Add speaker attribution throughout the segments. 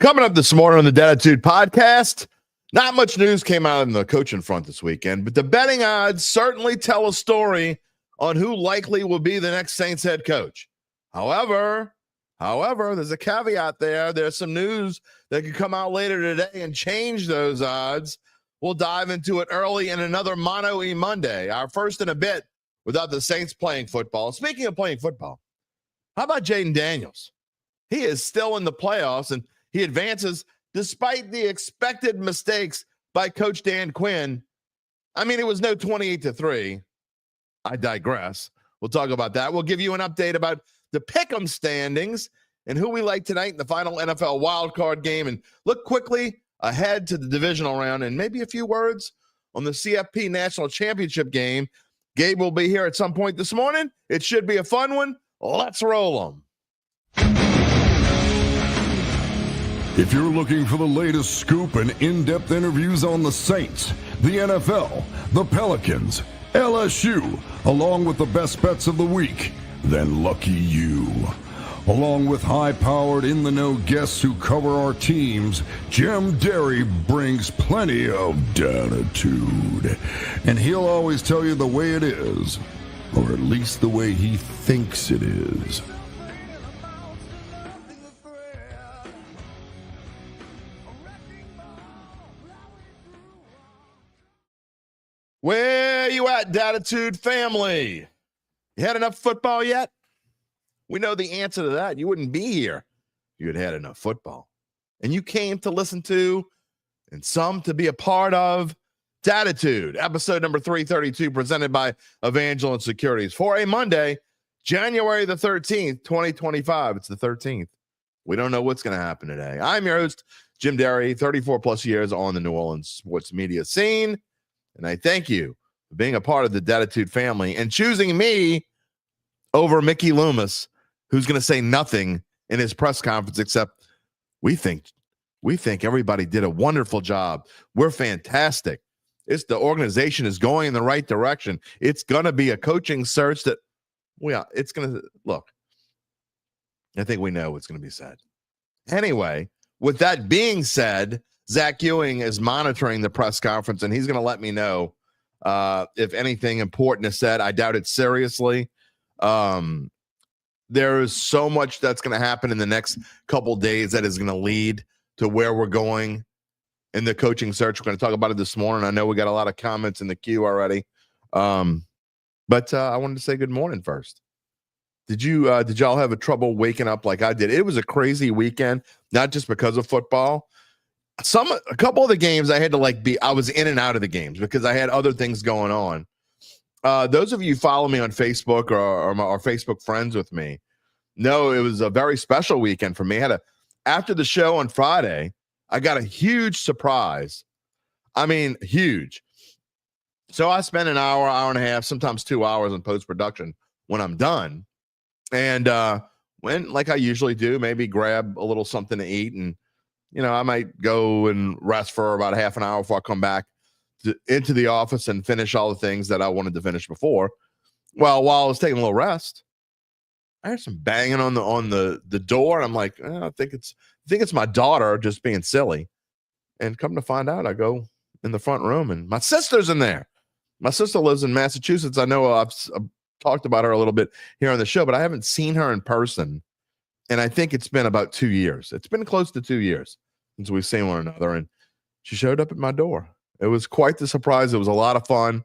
Speaker 1: Coming up this morning on the Dattitude podcast, not much news came out in the coaching front this weekend, but the betting odds certainly tell a story on who likely will be the next Saints head coach. However, there's a caveat there. There's some news that could come out later today and change those odds. We'll dive into it early in another Mano E Monday, our first in a bit without the Saints playing football. Speaking of playing football, how about Jayden Daniels? He is still in the playoffs, and he advances despite the expected mistakes by Coach Dan Quinn. I mean, it was no 28-3. I digress. We'll talk about that. We'll give you an update about the pick'em standings and who we like tonight in the final NFL wildcard game, and look quickly ahead to the divisional round and maybe a few words on the CFP National Championship game. Gabe will be here at some point this morning. It should be a fun one. Let's roll them.
Speaker 2: If you're looking for the latest scoop and in-depth interviews on the Saints, the NFL, the Pelicans, LSU, along with the best bets of the week, then lucky you. Along with high-powered, in-the-know guests who cover our teams, Jim Derry brings plenty of Dattitude. And he'll always tell you the way it is, or at least the way he thinks it is.
Speaker 1: Where you at, Dattitude family? You had enough football yet? We know the answer to that. You wouldn't be here if you had enough football. And you came to listen to, and some to be a part of, Dattitude, episode number 332, presented by Evangeline Securities for a Monday, January the 13th, 2025. It's the 13th. We don't know what's going to happen today. I'm your host, Jim Derry, 34 plus years on the New Orleans sports media scene. And I thank you for being a part of the Dattitude family and choosing me over Mickey Loomis, who's going to say nothing in his press conference except we think everybody did a wonderful job. We're fantastic. The organization is going in the right direction. It's going to be a coaching search that, it's going to look. I think we know what's going to be said. Anyway, with that being said, Zach Ewing is monitoring the press conference, and he's going to let me know if anything important is said. I doubt it seriously. There is so much that's going to happen in the next couple days that is going to lead to where we're going in the coaching search. We're going to talk about it this morning. I know we got a lot of comments in the queue already, but I wanted to say good morning first. Did y'all have a trouble waking up like I did? It was a crazy weekend, not just because of football. A couple of the games I had to I was in and out of the games because I had other things going on. Those of you who follow me on Facebook or are Facebook friends with me know it was a very special weekend for me. After the show on Friday, I got a huge surprise. I mean, huge. So I spend an hour and a half, sometimes 2 hours in post-production when I'm done. And when, like I usually do, maybe grab a little something to eat, and I might go and rest for about a half an hour before I come back into the office and finish all the things that I wanted to finish before. Well, while I was taking a little rest, I heard some banging on the door, and I'm like, I think it's my daughter just being silly. And come to find out, I go in the front room, and my sister's in there. My sister lives in Massachusetts. I know I've talked about her a little bit here on the show, but I haven't seen her in person. And I think it's been about 2 years. It's been close to 2 years since we've seen one another. And she showed up at my door. It was quite the surprise. It was a lot of fun.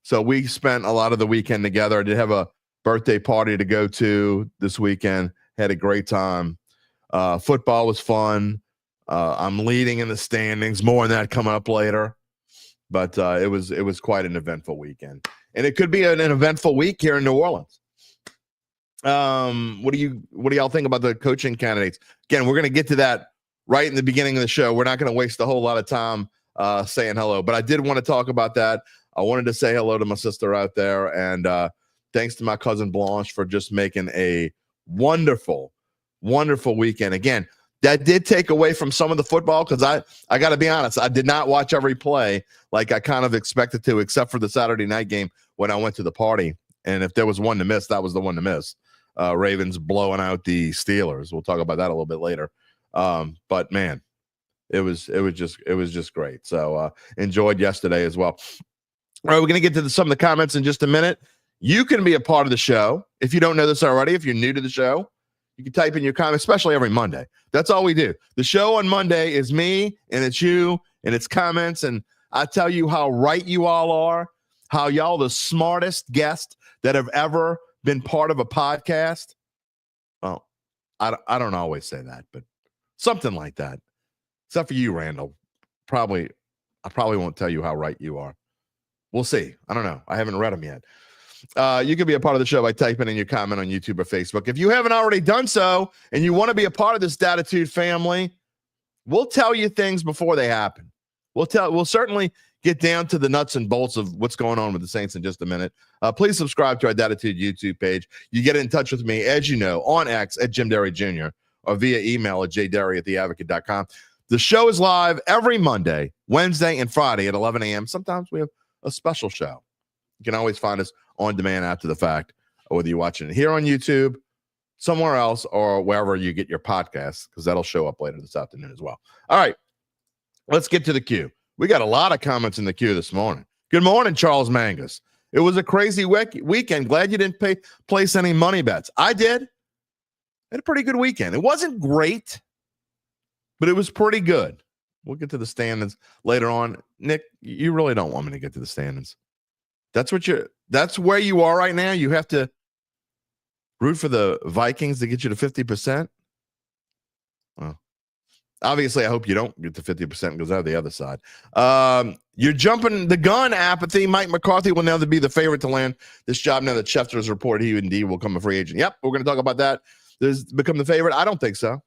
Speaker 1: So we spent a lot of the weekend together. I did have a birthday party to go to this weekend. Had a great time. Football was fun. I'm leading in the standings. More on that coming up later. But it was quite an eventful weekend. And it could be an eventful week here in New Orleans. What do y'all think about the coaching candidates? Again, we're going to get to that right in the beginning of the show. We're not going to waste a whole lot of time saying hello, but I did want to talk about that. I wanted to say hello to my sister out there, and thanks to my cousin Blanche for just making a wonderful, wonderful weekend. Again, that did take away from some of the football because I got to be honest, I did not watch every play like I kind of expected to, except for the Saturday night game when I went to the party. And if there was one to miss, that was the one to miss. Ravens blowing out the Steelers. We'll talk about that a little bit later. But man, it was just great. So enjoyed yesterday as well. All right, we're going to get to some of the comments in just a minute. You can be a part of the show. If you don't know this already, if you're new to the show, you can type in your comments, especially every Monday. That's all we do. The show on Monday is me, and it's you, and it's comments, and I tell you how right you all are, how y'all the smartest guest that have ever been part of a podcast. Well, I don't always say that, but something like that. Except for you, Randall. I probably won't tell you how right you are. We'll see. I don't know. I haven't read them yet. You can be a part of the show by typing in your comment on YouTube or Facebook. If you haven't already done so and you want to be a part of this Dattitude family, we'll tell you things before they happen. We'll certainly get down to the nuts and bolts of what's going on with the Saints in just a minute. Please subscribe to our Dattitude YouTube page. You get in touch with me, as you know, on X at Jim Derry Jr. or via email at jderry@theadvocate.com. The show is live every Monday, Wednesday, and Friday at 11 a.m. Sometimes we have a special show. You can always find us on demand after the fact, whether you're watching it here on YouTube, somewhere else, or wherever you get your podcasts, because that'll show up later this afternoon as well. All right, let's get to the queue. We got a lot of comments in the queue this morning. Good morning, Charles Mangus. It was a crazy weekend. Glad you didn't place any money bets. I did. Had a pretty good weekend. It wasn't great, but it was pretty good. We'll get to the standings later on. Nick, you really don't want me to get to the standings. That's where you are right now. You have to root for the Vikings to get you to 50%. Well, obviously, I hope you don't get to 50% because I have the other side. You're jumping the gun, apathy. Mike McCarthy will now be the favorite to land this job now that Schefter has reported he indeed will become a free agent. Yep, we're going to talk about that. Does become the favorite? I don't think so.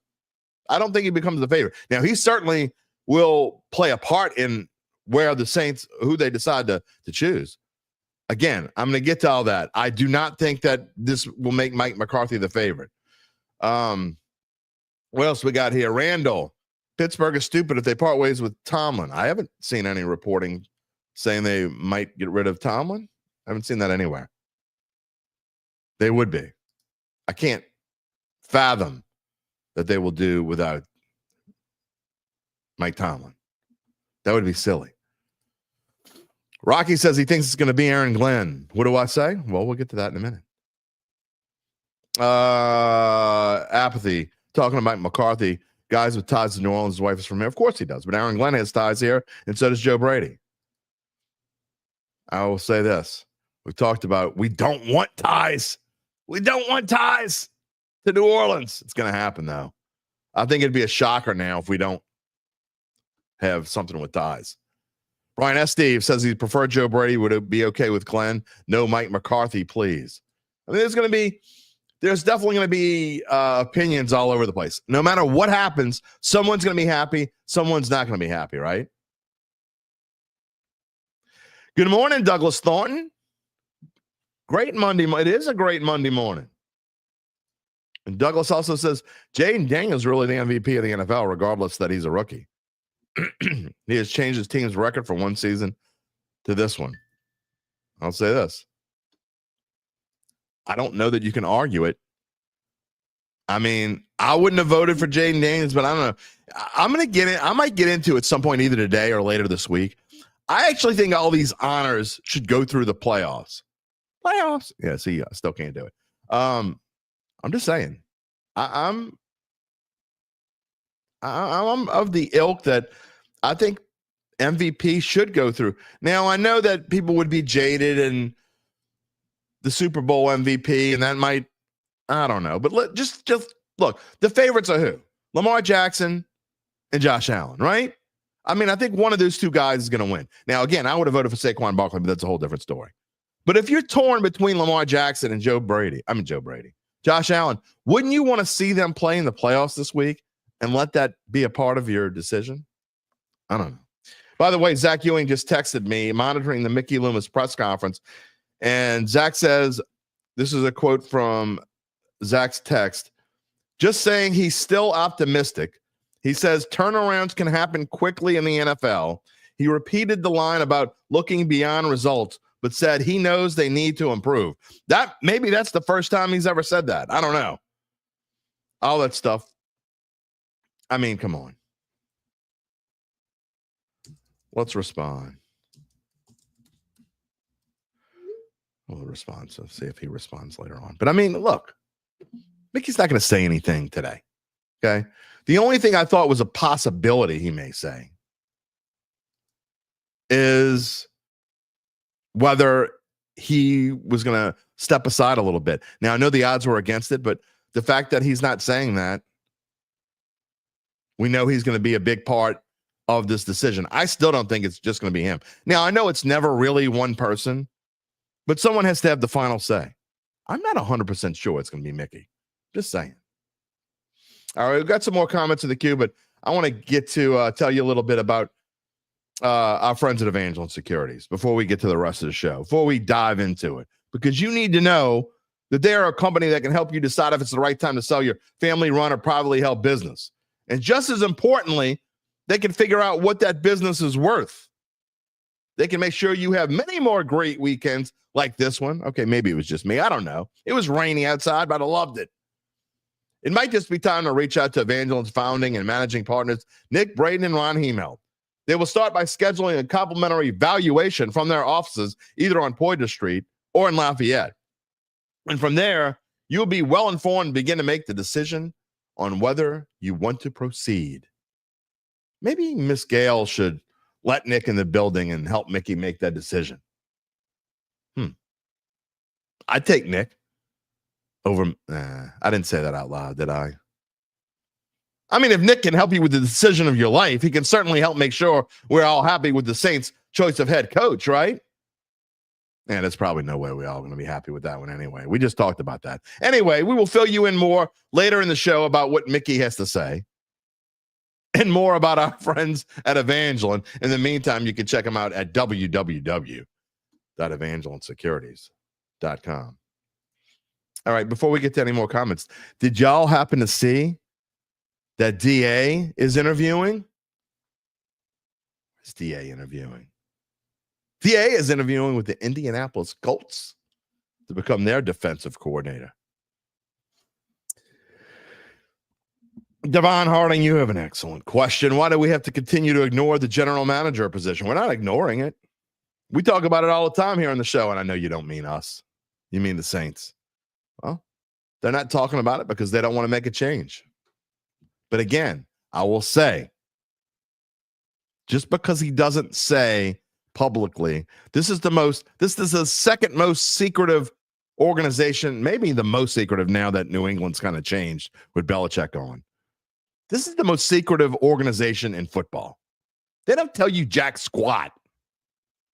Speaker 1: I don't think he becomes the favorite. Now, he certainly will play a part in where the Saints, who they decide to choose. Again, I'm going to get to all that. I do not think that this will make Mike McCarthy the favorite. What else we got here? Randall, Pittsburgh is stupid if they part ways with Tomlin. I haven't seen any reporting saying they might get rid of Tomlin. I haven't seen that anywhere. They would be. I can't fathom that they will do without Mike Tomlin. That would be silly. Rocky says he thinks it's going to be Aaron Glenn. What do I say? Well, we'll get to that in a minute. Apathy, talking about McCarthy, guys with ties to New Orleans, his wife is from here. Of course he does, but Aaron Glenn has ties here, and so does Joe Brady. I will say this. We've talked about we don't want ties. We don't want ties to New Orleans. It's going to happen, though. I think it'd be a shocker now if we don't have something with ties. Brian S. Steve says he preferred Joe Brady. Would it be okay with Glenn? No, Mike McCarthy, please. I mean, there's definitely going to be opinions all over the place. No matter what happens, someone's going to be happy. Someone's not going to be happy, right? Good morning, Douglas Thornton. Great Monday. It is a great Monday morning. And Douglas also says, Jayden Daniels is really the MVP of the NFL, regardless that he's a rookie. He has changed his team's record from one season to this one. I'll say this. I don't know that you can argue it. I mean, I wouldn't have voted for Jayden Daniels, but I don't know. I'm going to get in. I might get into it at some point either today or later this week. I actually think all these honors should go through the playoffs. Playoffs? Yeah, see, I still can't do it. I'm just saying. I'm of the ilk that I think MVP should go through. Now, I know that people would be jaded and the Super Bowl MVP, and that might, I don't know. But just look, the favorites are who? Lamar Jackson and Josh Allen, right? I mean, I think one of those two guys is going to win. Now, again, I would have voted for Saquon Barkley, but that's a whole different story. But if you're torn between Lamar Jackson and Josh Allen, wouldn't you want to see them play in the playoffs this week and let that be a part of your decision? I don't know. By the way, Zach Ewing just texted me monitoring the Mickey Loomis press conference. And Zach says, this is a quote from Zach's text, just saying he's still optimistic. He says turnarounds can happen quickly in the NFL. He repeated the line about looking beyond results, but said he knows they need to improve. Maybe that's the first time he's ever said that. I don't know. All that stuff. I mean, come on. Let's respond. We'll respond. So see if he responds later on. But I mean, look, Mickey's not going to say anything today. Okay. The only thing I thought was a possibility he may say is whether he was going to step aside a little bit. Now, I know the odds were against it, but the fact that he's not saying that, we know he's going to be a big part of this decision. I still don't think it's just going to be him. Now, I know it's never really one person, but someone has to have the final say. I'm not 100% sure it's going to be Mickey. Just saying. All right, we've got some more comments in the queue, but I want to get to tell you a little bit about our friends at Evangeline Securities before we get to the rest of the show, before we dive into it, because you need to know that they are a company that can help you decide if it's the right time to sell your family-run or privately held business. And just as importantly, they can figure out what that business is worth. They can make sure you have many more great weekends like this one. Okay, maybe it was just me. I don't know. It was rainy outside, but I loved it. It might just be time to reach out to Evangeline's founding and managing partners, Nick, Braden, and Ron Hemel. They will start by scheduling a complimentary valuation from their offices, either on Poydras Street or in Lafayette. And from there, you'll be well-informed and begin to make the decision on whether you want to proceed. Maybe Miss Gale should let Nick in the building and help Mickey make that decision. I'd take Nick over. I didn't say that out loud, did I? I mean, if Nick can help you with the decision of your life, he can certainly help make sure we're all happy with the Saints' choice of head coach, right? And there's probably no way we're all going to be happy with that one anyway. We just talked about that. Anyway, we will fill you in more later in the show about what Mickey has to say and more about our friends at Evangeline. In the meantime, you can check them out at www.evangelinesecurities.com. All right, before we get to any more comments, did y'all happen to see that DA is interviewing? Is DA interviewing? DA is interviewing with the Indianapolis Colts to become their defensive coordinator. Devon Harding, you have an excellent question. Why do we have to continue to ignore the general manager position? We're not ignoring it. We talk about it all the time here on the show, and I know you don't mean us. You mean the Saints. Well, they're not talking about it because they don't want to make a change. But again, I will say, just because he doesn't say publicly, this is the second most secretive organization, maybe the most secretive now that New England's kind of changed with Belichick on. This is the most secretive organization in football. They don't tell you jack squat.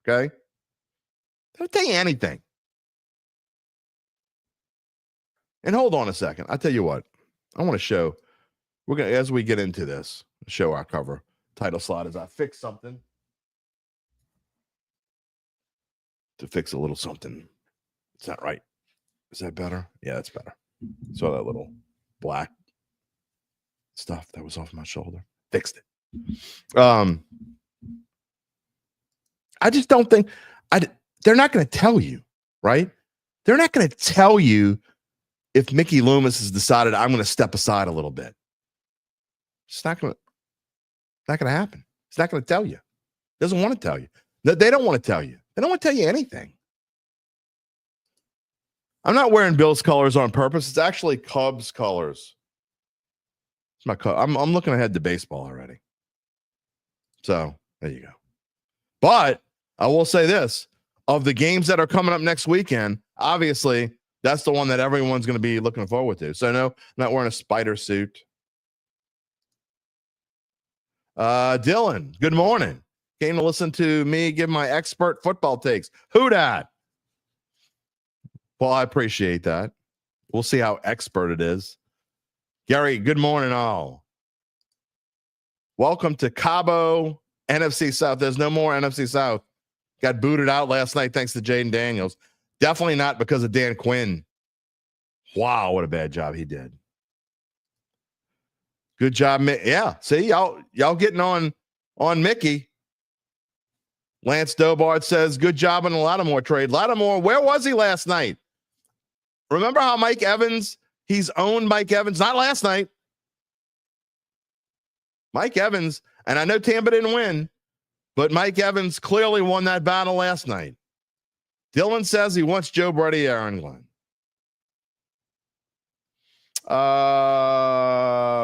Speaker 1: Okay? They don't tell you anything. And hold on a second. I'll tell you what. I want to show. We're going to, as we get into this, show our cover title slot as I fix something. To fix a little something. Is that right? Is that better? Yeah, that's better. Saw that little black stuff that was off my shoulder. Fixed it. I just don't think they're not going to tell you, right? They're not going to tell you if Mickey Loomis has decided I'm going to step aside a little bit. It's not going to happen. It's not going to tell you. Doesn't want to tell you. They don't want to tell you. They don't want to tell you anything. I'm not wearing Bills colors on purpose. It's actually Cubs colors. It's my I'm looking ahead to baseball already. So there you go. But I will say this: of the games that are coming up next weekend, obviously that's the one that everyone's going to be looking forward to. So no, I'm not wearing a spider suit. Dylan, good morning. Came to listen to me give my expert football takes. Who dat? Well, I appreciate that. We'll see how expert it is. Gary, good morning, all. Welcome to Cabo, NFC South. There's no more NFC South. Got booted out last night thanks to Jayden Daniels. Definitely not because of Dan Quinn. Wow, what a bad job he did. Good job. Yeah, see, y'all getting on Mickey. Lance Dobart says, good job on the Lattimore trade. Lattimore, where was he last night? Remember how Mike Evans, he's owned Mike Evans, not last night. Mike Evans, and I know Tampa didn't win, but Mike Evans clearly won that battle last night. Dylan says he wants Joe Brady, Aaron Glenn.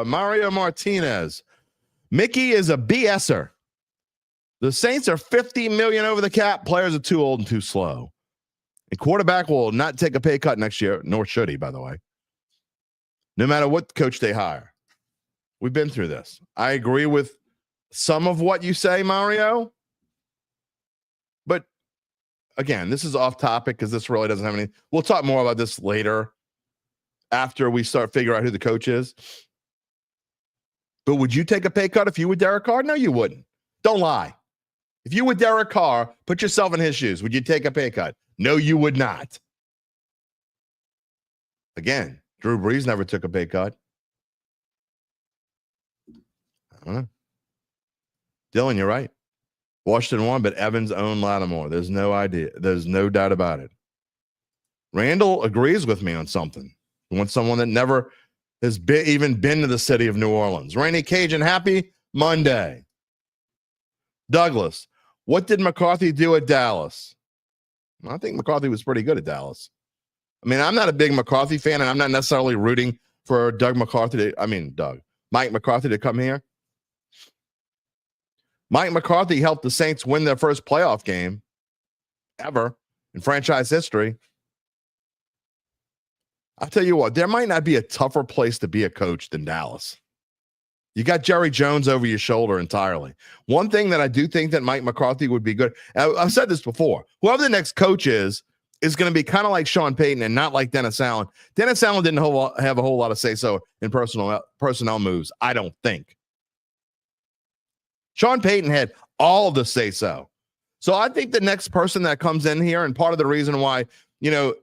Speaker 1: Mario Martinez. Mickey is a BSer. The Saints are $50 million over the cap. Players are too old and too slow. And quarterback will not take a pay cut next year, nor should he, by the way. No matter what coach they hire. We've been through this. I agree with some of what you say, Mario. But again, this is off topic because this really doesn't have any. We'll talk more about this later after we start figuring out who the coach is. But would you take a pay cut if you were Derek Carr? No, you wouldn't. Don't lie. If you were Derek Carr, put yourself in his shoes. Would you take a pay cut? No, you would not. Again, Drew Brees never took a pay cut. I don't know. Dylan, you're right. Washington won, but Evans owned Lattimore. There's no idea. There's no doubt about it. Randall agrees with me on something. He wants someone that never has even been to the city of New Orleans. Rainy Cajun, happy Monday. Douglas, what did McCarthy do at Dallas? I think McCarthy was pretty good at Dallas. I mean, I'm not a big McCarthy fan, and I'm not necessarily rooting for Mike McCarthy to come here. Mike McCarthy helped the Saints win their first playoff game ever in franchise history. I'll tell you what, there might not be a tougher place to be a coach than Dallas. You got Jerry Jones over your shoulder entirely. One thing that I do think that Mike McCarthy would be good. I've said this before. Whoever the next coach is going to be kind of like Sean Payton and not like Dennis Allen. Dennis Allen didn't have a whole lot of say-so in personnel moves, I don't think. Sean Payton had all the say-so. So I think the next person that comes in here, and part of the reason why,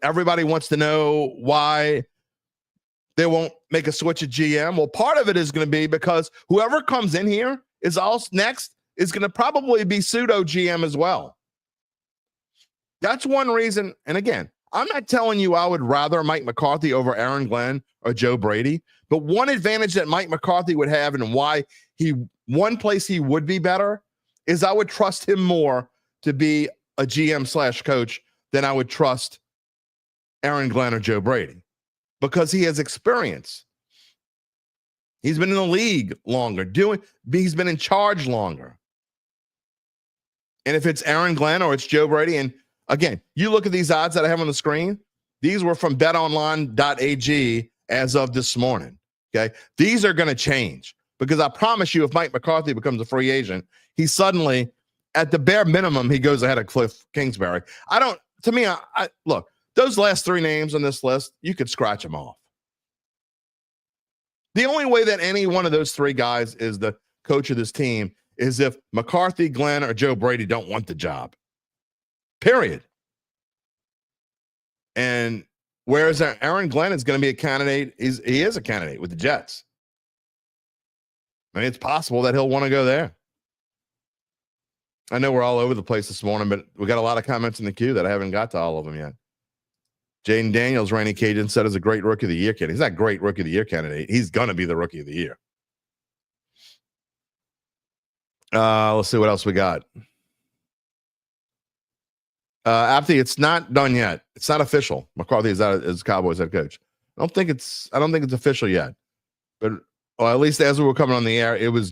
Speaker 1: everybody wants to know why they won't make a switch at GM. Well, part of it is going to be because whoever comes in here is next is going to probably be pseudo GM as well. That's one reason. And again, I'm not telling you I would rather Mike McCarthy over Aaron Glenn or Joe Brady, but one advantage that Mike McCarthy would have and why one place he would be better is I would trust him more to be a GM/coach than I would trust Aaron Glenn or Joe Brady. Because he has experience. He's been in the league longer. He's been in charge longer. And if it's Aaron Glenn or it's Joe Brady, and again, you look at these odds that I have on the screen, these were from betonline.ag as of this morning. Okay. These are going to change because I promise you, if Mike McCarthy becomes a free agent, he suddenly, at the bare minimum, he goes ahead of Cliff Kingsbury. Look, those last three names on this list, you could scratch them off. The only way that any one of those three guys is the coach of this team is if McCarthy, Glenn, or Joe Brady don't want the job. Period. And whereas Aaron Glenn is going to be a candidate, he is a candidate with the Jets. I mean, it's possible that he'll want to go there. I know we're all over the place this morning, but we got a lot of comments in the queue that I haven't got to all of them yet. Jayden Daniels, Rainy Cajun said, is a great Rookie of the Year candidate. He's not a great Rookie of the Year candidate. He's going to be the Rookie of the Year. Let's see what else we got. Apti, it's not done yet. It's not official. McCarthy is out as Cowboys head coach. I don't think it's official yet. But at least as we were coming on the air, it was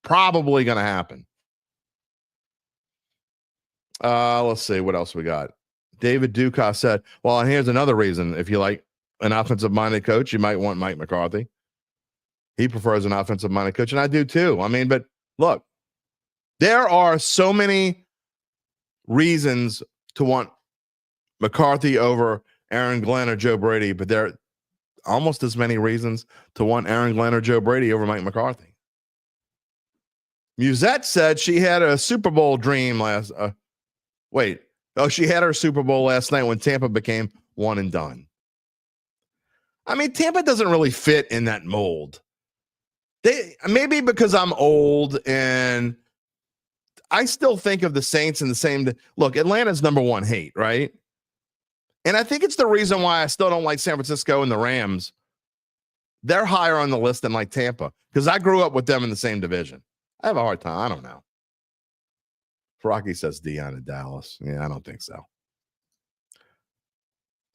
Speaker 1: probably going to happen. Let's see what else we got. David Dukas said, well, and here's another reason. If you like an offensive-minded coach, you might want Mike McCarthy. He prefers an offensive-minded coach, and I do too. I mean, but look, there are so many reasons to want McCarthy over Aaron Glenn or Joe Brady, but there are almost as many reasons to want Aaron Glenn or Joe Brady over Mike McCarthy. Musette said she had a Super Bowl dream she had her Super Bowl last night when Tampa became one and done. I mean, Tampa doesn't really fit in that mold. Maybe because I'm old and I still think of the Saints in the same. Look, Atlanta's number one hate, right? And I think it's the reason why I still don't like San Francisco and the Rams they're higher on the list than like Tampa because I grew up with them in the same division. I have a hard time. I don't know. Rocky says Dion in Dallas. Yeah, I don't think so.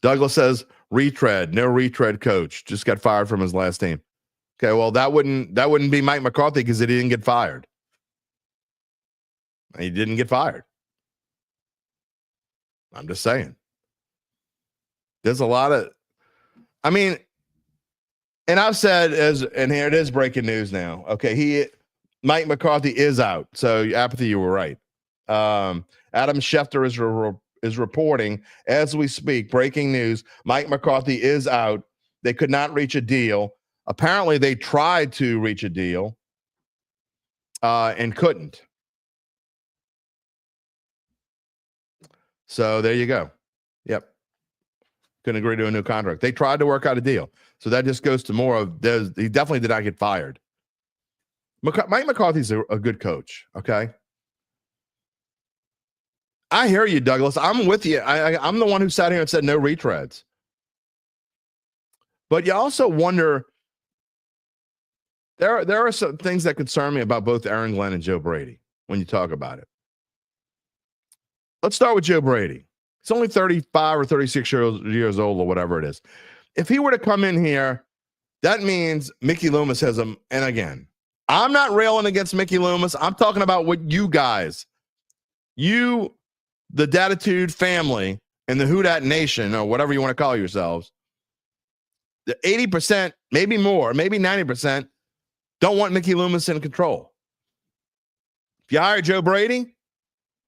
Speaker 1: Douglas says retread, no retread coach. Just got fired from his last team. Okay, well, that wouldn't be Mike McCarthy because he didn't get fired. He didn't get fired. I'm just saying. There's a lot of, I mean, and I've said and here it is breaking news now. Okay, Mike McCarthy is out. So Apathy, you were right. Adam Schefter is reporting as we speak. Breaking news: Mike McCarthy is out. They could not reach a deal. Apparently, they tried to reach a deal and couldn't. So there you go. Yep. Couldn't agree to a new contract. They tried to work out a deal. So that just goes to more of he definitely did not get fired. Mike McCarthy's a good coach. Okay. I hear you, Douglas. I'm with you. I'm the one who sat here and said no retreads. But you also wonder, there are some things that concern me about both Aaron Glenn and Joe Brady when you talk about it. Let's start with Joe Brady. He's only 35 or 36 years old or whatever it is. If he were to come in here, that means Mickey Loomis has him. And again, I'm not railing against Mickey Loomis. I'm talking about what you guys, the Dattitude family and the Who Dat Nation, or whatever you want to call yourselves, the 80%, maybe more, maybe 90%, don't want Mickey Loomis in control. If you hire Joe Brady,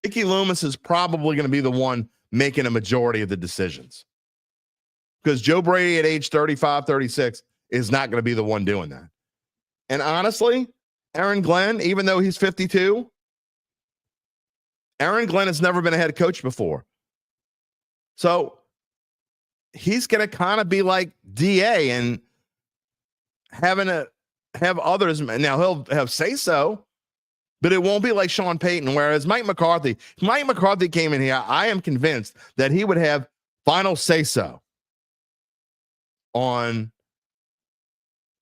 Speaker 1: Mickey Loomis is probably going to be the one making a majority of the decisions. Because Joe Brady at age 35, 36 is not going to be the one doing that. And honestly, Aaron Glenn, even though he's 52, Aaron Glenn has never been a head coach before. So he's going to kind of be like DA and have others. Now he'll have say so, but it won't be like Sean Payton. Whereas Mike McCarthy came in here, I am convinced that he would have final say so on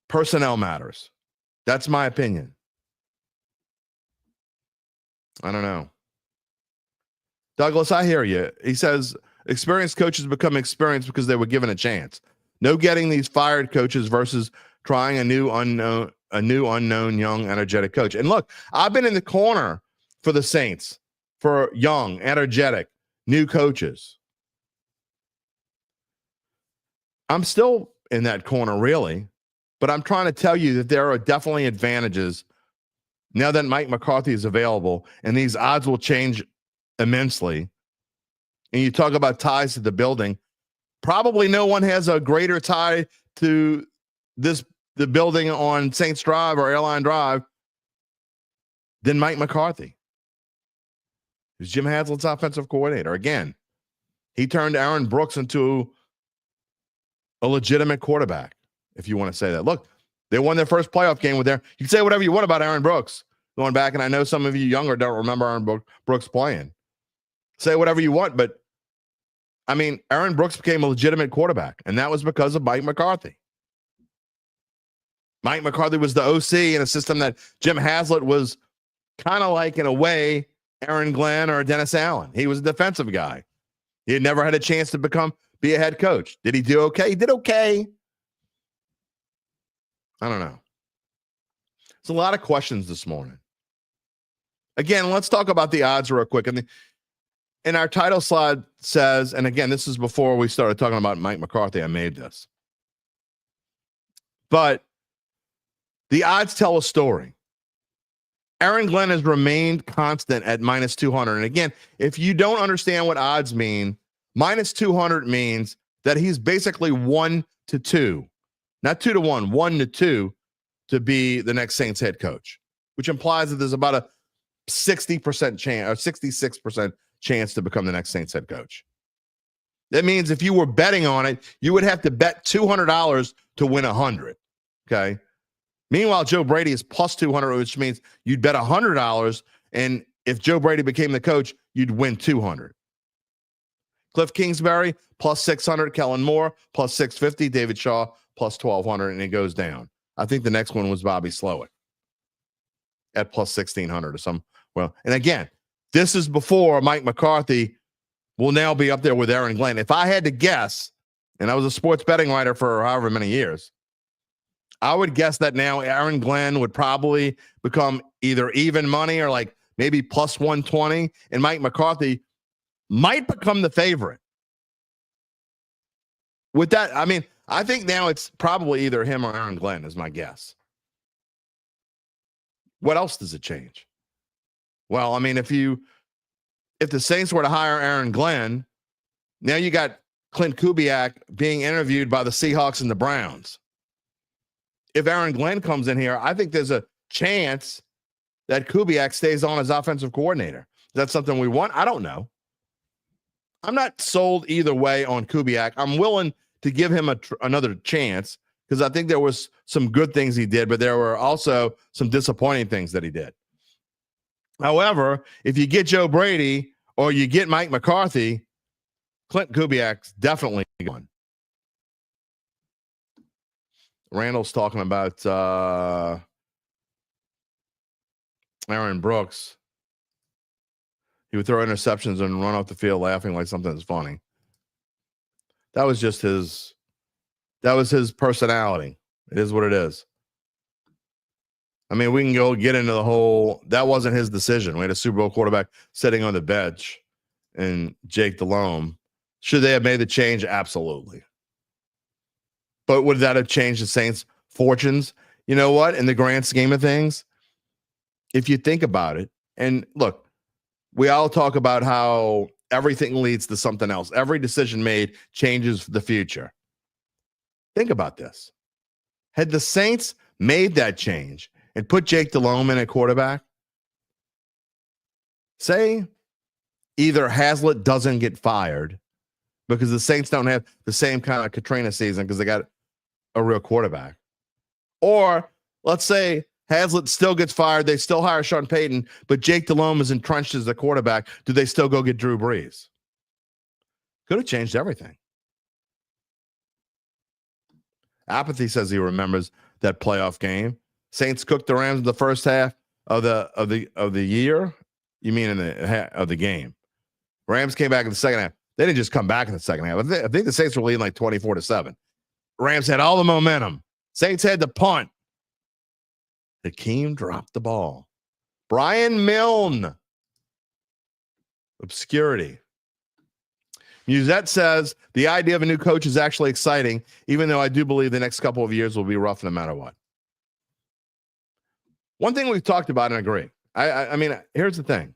Speaker 1: personnel matters. That's my opinion. I don't know. Douglas, I hear you. He says experienced coaches become experienced because they were given a chance. No getting these fired coaches versus trying a new unknown, young, energetic coach. And look, I've been in the corner for the Saints for young, energetic, new coaches. I'm still in that corner, really, but I'm trying to tell you that there are definitely advantages now that Mike McCarthy is available, and these odds will change immensely. And you talk about ties to the building. Probably no one has a greater tie to the building on Saints Drive or Airline Drive than Mike McCarthy. He's Jim Haslett's offensive coordinator. Again, he turned Aaron Brooks into a legitimate quarterback, if you want to say that. Look, they won their first playoff game with their. You can say whatever you want about Aaron Brooks going back, and I know some of you younger don't remember Aaron Brooks playing. Say whatever you want, but I mean, Aaron Brooks became a legitimate quarterback, and that was because of Mike McCarthy. Mike McCarthy was the OC in a system that Jim Haslett was kind of like, in a way, Aaron Glenn or Dennis Allen. He was a defensive guy. He had never had a chance to be a head coach. Did he do okay? He did okay. I don't know. There's a lot of questions this morning. Again, let's talk about the odds real quick. And our title slide says, and again, this is before we started talking about Mike McCarthy. I made this. But the odds tell a story. Aaron Glenn has remained constant at minus 200. And again, if you don't understand what odds mean, minus 200 means that he's basically 1 to 2, not 2 to 1, 1 to 2 to be the next Saints head coach, which implies that there's about a 60% chance or 66% chance to become the next Saints head coach. That means if you were betting on it, you would have to bet $200 to win 100. Okay. Meanwhile, Joe Brady is plus 200, which means you'd bet $100. And if Joe Brady became the coach, you'd win 200. Cliff Kingsbury, plus 600. Kellen Moore, plus 650. David Shaw, plus 1,200, and it goes down. I think the next one was Bobby Slowick at plus 1,600 or some. Well, and again, this is before Mike McCarthy will now be up there with Aaron Glenn. If I had to guess, and I was a sports betting writer for however many years, I would guess that now Aaron Glenn would probably become either even money or like maybe plus 120, and Mike McCarthy might become the favorite. With that, I mean, I think now it's probably either him or Aaron Glenn is my guess. What else does it change? Well, I mean, if the Saints were to hire Aaron Glenn, now you got Clint Kubiak being interviewed by the Seahawks and the Browns. If Aaron Glenn comes in here, I think there's a chance that Kubiak stays on as offensive coordinator. Is that something we want? I don't know. I'm not sold either way on Kubiak. I'm willing to give him another chance because I think there was some good things he did, but there were also some disappointing things that he did. However, if you get Joe Brady or you get Mike McCarthy, Clint Kubiak's definitely gone. Randall's talking about Aaron Brooks. He would throw interceptions and run off the field laughing like something's funny. That was just his personality. It is what it is. I mean, we can go get into the whole, that wasn't his decision. We had a Super Bowl quarterback sitting on the bench and Jake Delhomme. Should they have made the change? Absolutely. But would that have changed the Saints' fortunes? You know what? In the grand scheme of things, if you think about it, and look, we all talk about how everything leads to something else. Every decision made changes the future. Think about this. Had the Saints made that change and put Jake Delhomme in at quarterback, say either Hazlitt doesn't get fired because the Saints don't have the same kind of Katrina season because they got a real quarterback. Or let's say Hazlitt still gets fired. They still hire Sean Payton, but Jake Delhomme is entrenched as the quarterback. Do they still go get Drew Brees? Could have changed everything. Apathy says he remembers that playoff game. Saints cooked the Rams in the first half of the year. You mean of the game? Rams came back in the second half. They didn't just come back in the second half. I think the Saints were leading like 24-7. Rams had all the momentum. Saints had the punt. Hakeem dropped the ball. Brian Milne. Obscurity. Musette says, the idea of a new coach is actually exciting, even though I do believe the next couple of years will be rough no matter what. One thing we've talked about and agree. I mean, here's the thing.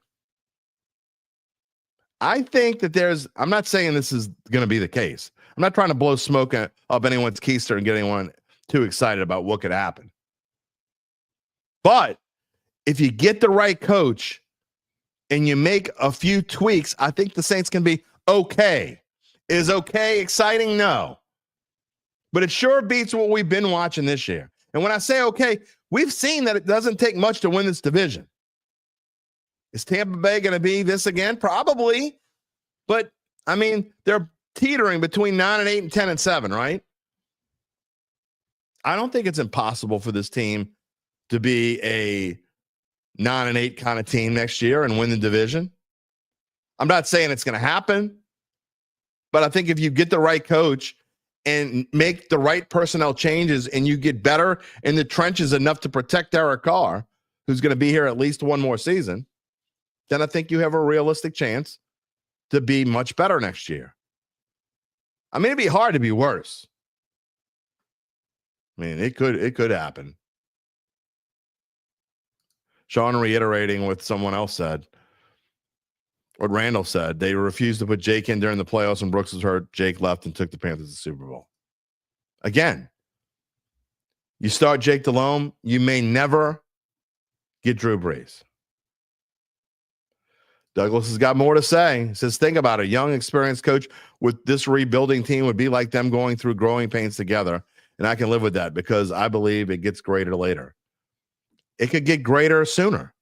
Speaker 1: I think that I'm not saying this is going to be the case. I'm not trying to blow smoke up anyone's keister and get anyone too excited about what could happen. But if you get the right coach and you make a few tweaks, I think the Saints can be okay. Is okay exciting? No. But it sure beats what we've been watching this year. And when I say okay, we've seen that it doesn't take much to win this division. Is Tampa Bay going to be this again? Probably. But, I mean, they're teetering between 9-8 and 10-7, right? I don't think it's impossible for this team to be a 9-8 kind of team next year and win the division. I'm not saying it's going to happen, but I think if you get the right coach and make the right personnel changes and you get better in the trenches enough to protect Derek Carr, who's going to be here at least one more season, then I think you have a realistic chance to be much better next year. I mean, it'd be hard to be worse. I mean, it could happen. Sean reiterating what someone else said, what Randall said. They refused to put Jake in during the playoffs when Brooks was hurt. Jake left and took the Panthers to the Super Bowl. Again, you start Jake Delhomme, you may never get Drew Brees. Douglas has got more to say. He says, think about it. A young, experienced coach with this rebuilding team would be like them going through growing pains together. And I can live with that because I believe it gets greater later. It could get greater sooner.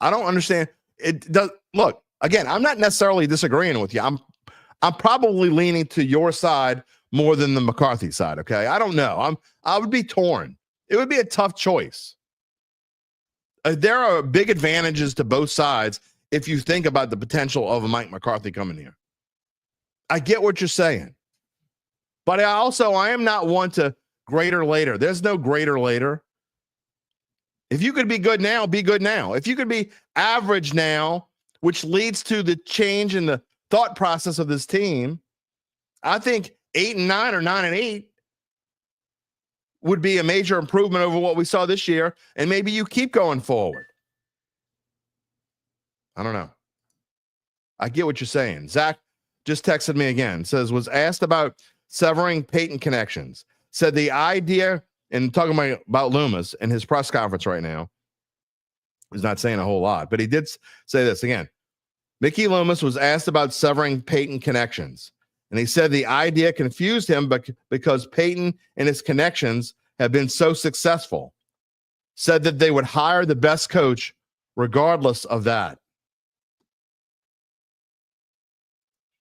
Speaker 1: I don't understand. It does. Look, Again, I'm not necessarily disagreeing with you. I'm probably leaning to your side more than the McCarthy side, okay? I don't know. I would be torn. It would be a tough choice. There are big advantages to both sides if you think about the potential of a Mike McCarthy coming here. I get what you're saying. But I am not one to greater later. There's no greater later. If you could be good now, be good now. If you could be average now, which leads to the change in the thought process of this team, I think 8-9 or 9-8 would be a major improvement over what we saw this year, and maybe you keep going forward. I don't know. I get what you're saying. Zach just texted me again, says, was asked about severing Peyton connections. Said the idea, and talking about Loomis in his press conference right now, he's not saying a whole lot, but he did say this again. Mickey Loomis was asked about severing Peyton connections, and he said the idea confused him because Peyton and his connections have been so successful. Said that they would hire the best coach regardless of that.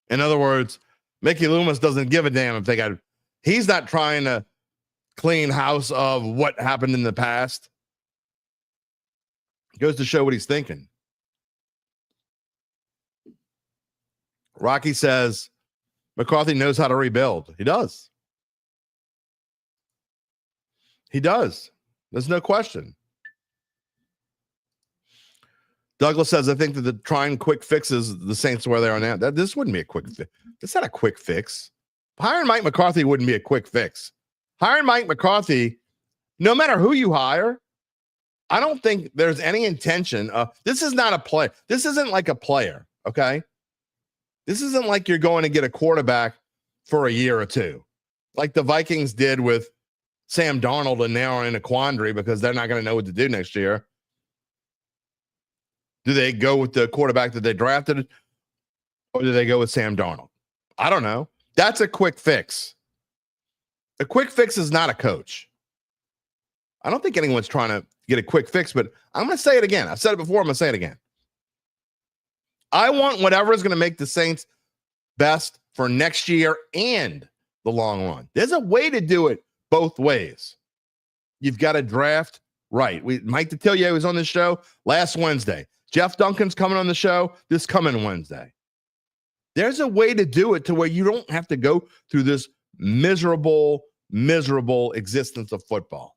Speaker 1: In other words, Mickey Loomis doesn't give a damn if they got. He's not trying to clean house of what happened in the past. Goes to show what he's thinking. Rocky says McCarthy knows how to rebuild. He does. He does. There's no question. Douglas says, I think that the trying quick fixes the Saints where they are now. This wouldn't be a quick fix. It's not a quick fix. Hiring Mike McCarthy wouldn't be a quick fix. Hiring Mike McCarthy, no matter who you hire, I don't think there's any intention. This is not a play. This isn't like a player, okay? This isn't like you're going to get a quarterback for a year or two, like the Vikings did with Sam Darnold, and now are in a quandary because they're not going to know what to do next year. Do they go with the quarterback that they drafted, or do they go with Sam Darnold? I don't know. That's a quick fix. A quick fix is not a coach. I don't think anyone's trying to get a quick fix, but I'm going to say it again. I've said it before. I'm going to say it again. I want whatever is going to make the Saints best for next year and the long run. There's a way to do it both ways. You've got to draft right. Mike Detillier was on this show last Wednesday. Jeff Duncan's coming on the show this coming Wednesday. There's a way to do it to where you don't have to go through this miserable existence of football.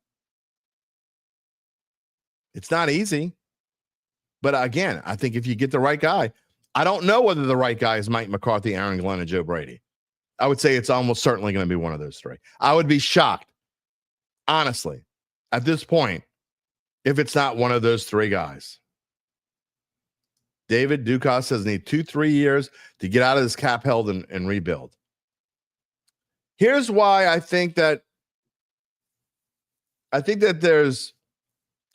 Speaker 1: It's not easy. But again, I think if you get the right guy, I don't know whether the right guy is Mike McCarthy, Aaron Glenn, and Joe Brady. I would say it's almost certainly going to be one of those three. I would be shocked, honestly, at this point, if it's not one of those three guys. David Dukas says need 2-3 years to get out of this cap held and rebuild. Here's why I think that there's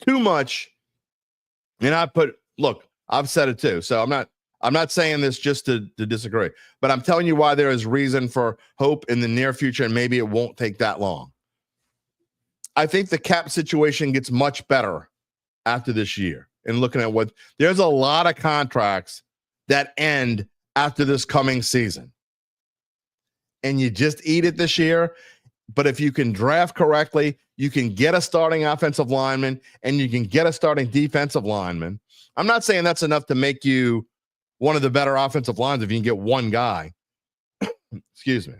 Speaker 1: too much. And I've said it too. So I'm not saying this just to disagree, but I'm telling you why there is reason for hope in the near future, and maybe it won't take that long. I think the cap situation gets much better after this year. And looking at there's a lot of contracts that end after this coming season. And you just eat it this year. But if you can draft correctly, you can get a starting offensive lineman and you can get a starting defensive lineman. I'm not saying that's enough to make you one of the better offensive lines if you can get one guy. Excuse me.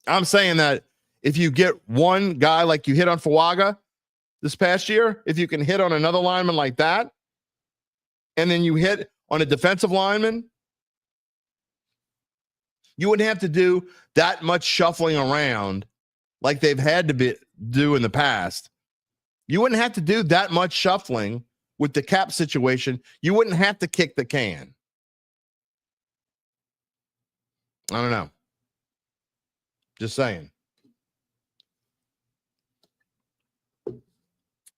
Speaker 1: I'm saying that if you get one guy like you hit on Fuaga this past year, if you can hit on another lineman like that, and then you hit on a defensive lineman, you wouldn't have to do that much shuffling around like they've had to do in the past. You wouldn't have to do that much shuffling with the cap situation. You wouldn't have to kick the can. I don't know. Just saying.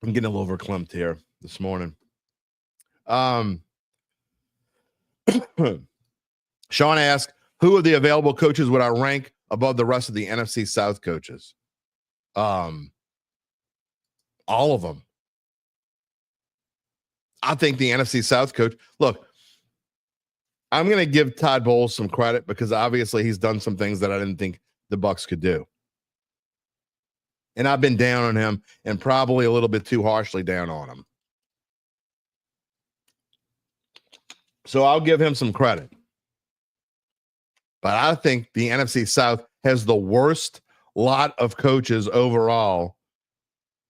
Speaker 1: I'm getting a little verklempt here this morning. Sean asked, who of the available coaches would I rank above the rest of the NFC South coaches? All of them. I think the NFC South coach, look, I'm going to give Todd Bowles some credit because obviously he's done some things that I didn't think the Bucs could do. And I've been down on him and probably a little bit too harshly down on him. So I'll give him some credit. But I think the NFC South has the worst lot of coaches overall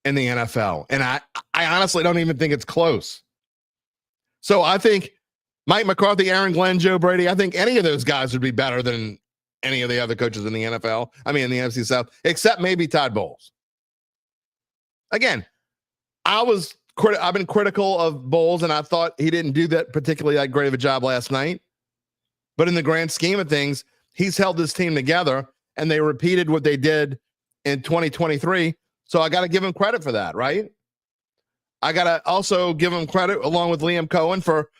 Speaker 1: in the NFL. And I honestly don't even think it's close. So I think Mike McCarthy, Aaron Glenn, Joe Brady, I think any of those guys would be better than any of the other coaches in the NFL. I mean, in the NFC South, except maybe Todd Bowles. Again, I've been critical of Bowles, and I thought he didn't do that particularly that great of a job last night. But in the grand scheme of things, he's held this team together, and they repeated what they did in 2023. So I got to give him credit for that, right? I got to also give him credit, along with Liam Cohen, for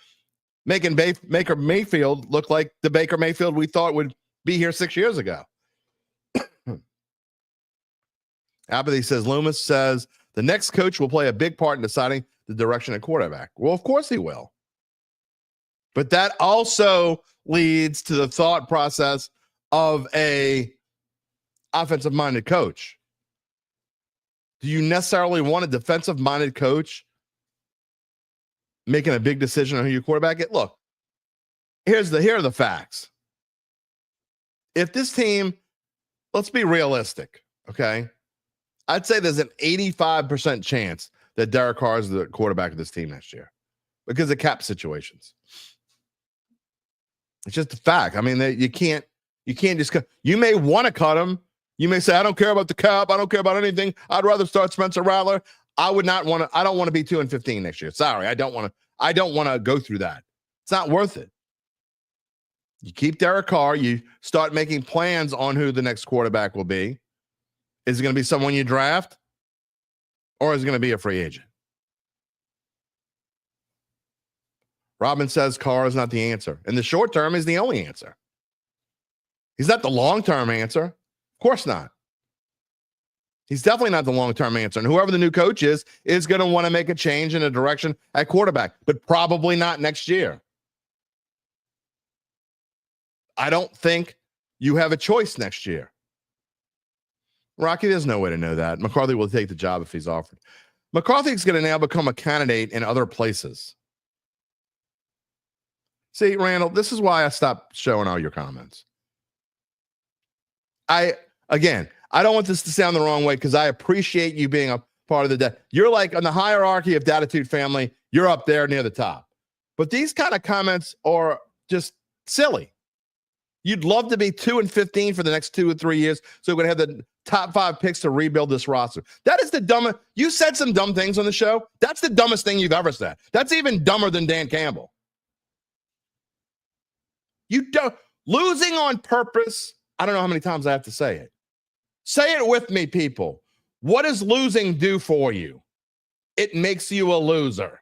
Speaker 1: making Baker Mayfield look like the Baker Mayfield we thought would be here 6 years ago. Apathy says, Loomis says, the next coach will play a big part in deciding the direction of quarterback. Well, of course he will. But that also leads to the thought process of a offensive-minded coach. Do you necessarily want a defensive-minded coach making a big decision on who your quarterback is? Look, here are the facts. If this team, let's be realistic, okay? I'd say there's an 85% chance that Derek Carr is the quarterback of this team next year because of cap situations. It's just a fact. I mean, you can't just cut. You may want to cut him. You may say, I don't care about the cap. I don't care about anything. I'd rather start Spencer Rattler. I don't want to be 2-15 next year. Sorry. I don't want to go through that. It's not worth it. You keep Derek Carr. You start making plans on who the next quarterback will be. Is it going to be someone you draft? Or is it going to be a free agent? Robin says Carr is not the answer. In the short term, is the only answer. He's not the long-term answer. Of course not. He's definitely not the long-term answer. And whoever the new coach is going to want to make a change in a direction at quarterback, but probably not next year. I don't think you have a choice next year. Rocky, there's no way to know that. McCarthy will take the job if he's offered. McCarthy's going to now become a candidate in other places. See, Randall, this is why I stopped showing all your comments. I don't want this to sound the wrong way because I appreciate you being a part of the you're like on the hierarchy of Dattitude family, you're up there near the top. But these kind of comments are just silly. You'd love to be 2-15 for the next 2 or 3 years, so we're going to have the top 5 picks to rebuild this roster. That is the dumbest. You said some dumb things on the show. That's the dumbest thing you've ever said. That's even dumber than Dan Campbell. You don't losing on purpose. I don't know how many times I have to say it. Say it with me, people. What does losing do for you? It makes you a loser.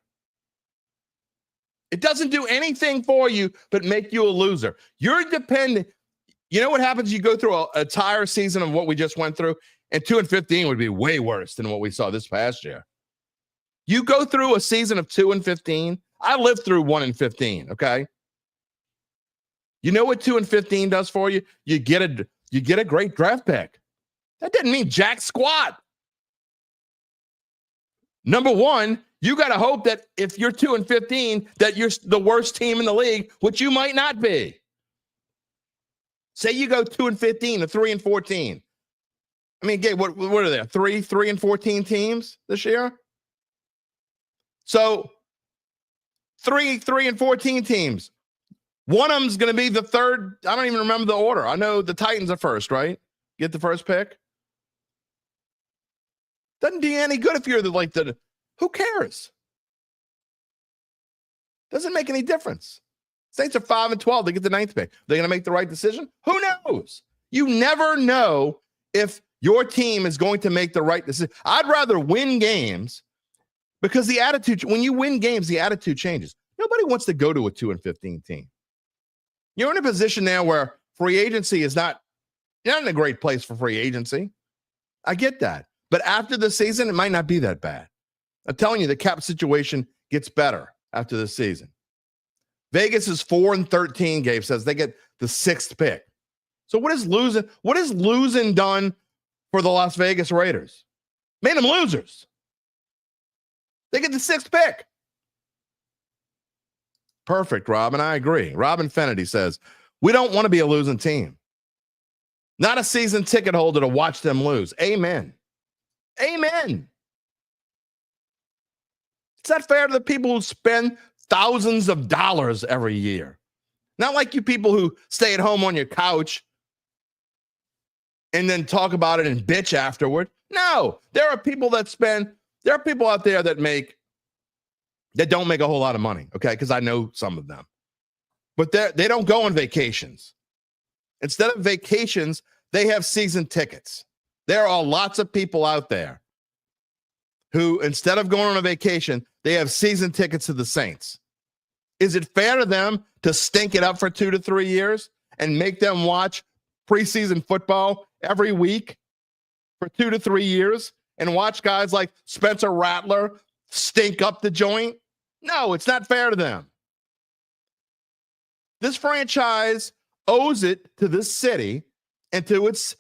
Speaker 1: It doesn't do anything for you but make you a loser. You're dependent. You know what happens? You go through a entire season of what we just went through, and 2-15 would be way worse than what we saw this past year. You go through a season of 2-15. I lived through 1-15, okay? You know what 2-15 does for you? You get a great draft pick. That didn't mean jack squat. Number one, you got to hope that if you're 2-15, that you're the worst team in the league, which you might not be. Say you go 2-15 to 3-14. I mean, Gabe, what are there? 3-14 teams this year? So 3-14 teams. One of them's going to be the third. I don't even remember the order. I know the Titans are first, right? Get the first pick. Doesn't do you any good if you're who cares? Doesn't make any difference. Saints are 5-12. They get the 9th pick. They're going to make the right decision? Who knows? You never know if your team is going to make the right decision. I'd rather win games because the attitude, when you win games, the attitude changes. Nobody wants to go to a 2-15 team. You're in a position now where free agency is you're not in a great place for free agency. I get that. But after the season, it might not be that bad. I'm telling you, the cap situation gets better after the season. Vegas is 4-13, Gabe says. They get the 6th pick. So what is losing done for the Las Vegas Raiders? Made them losers. They get the 6th pick. Perfect, Robin. I agree. Robin Fennedy says, we don't want to be a losing team. Not a season ticket holder to watch them lose. Amen. Amen. It's not fair to the people who spend thousands of dollars every year. Not like you people who stay at home on your couch and then talk about it and bitch afterward. No, there are people out there that don't make a whole lot of money, okay? Because I know some of them. But they don't go on vacations. Instead of vacations, they have season tickets. There are lots of people out there who, instead of going on a vacation, they have season tickets to the Saints. Is it fair to them to stink it up for 2 to 3 years and make them watch preseason football every week for 2 to 3 years and watch guys like Spencer Rattler stink up the joint? No, it's not fair to them. This franchise owes it to this city and to its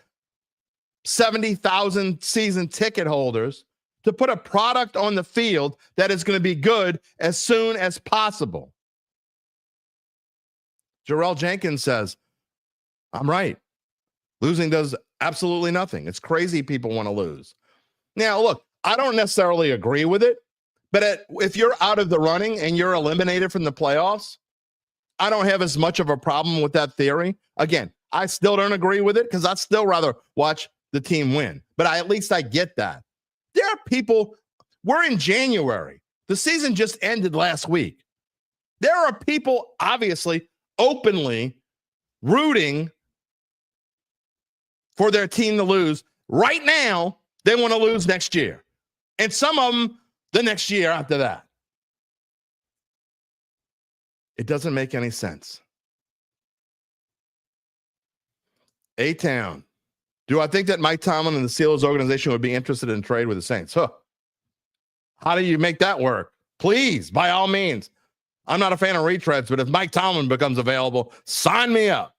Speaker 1: 70,000 season ticket holders to put a product on the field that is going to be good as soon as possible. Jarrell Jenkins says, I'm right. Losing does absolutely nothing. It's crazy people want to lose. Now, look, I don't necessarily agree with it, but if you're out of the running and you're eliminated from the playoffs, I don't have as much of a problem with that theory. Again, I still don't agree with it because I'd still rather watch the team win. But at least I get that. There are people, we're in January. The season just ended last week. There are people, obviously, openly rooting for their team to lose. Right now, they want to lose next year. And some of them the next year after that. It doesn't make any sense. A-Town. Do I think that Mike Tomlin and the Steelers organization would be interested in trade with the Saints? Huh. How do you make that work? Please, by all means. I'm not a fan of retreads, but if Mike Tomlin becomes available, sign me up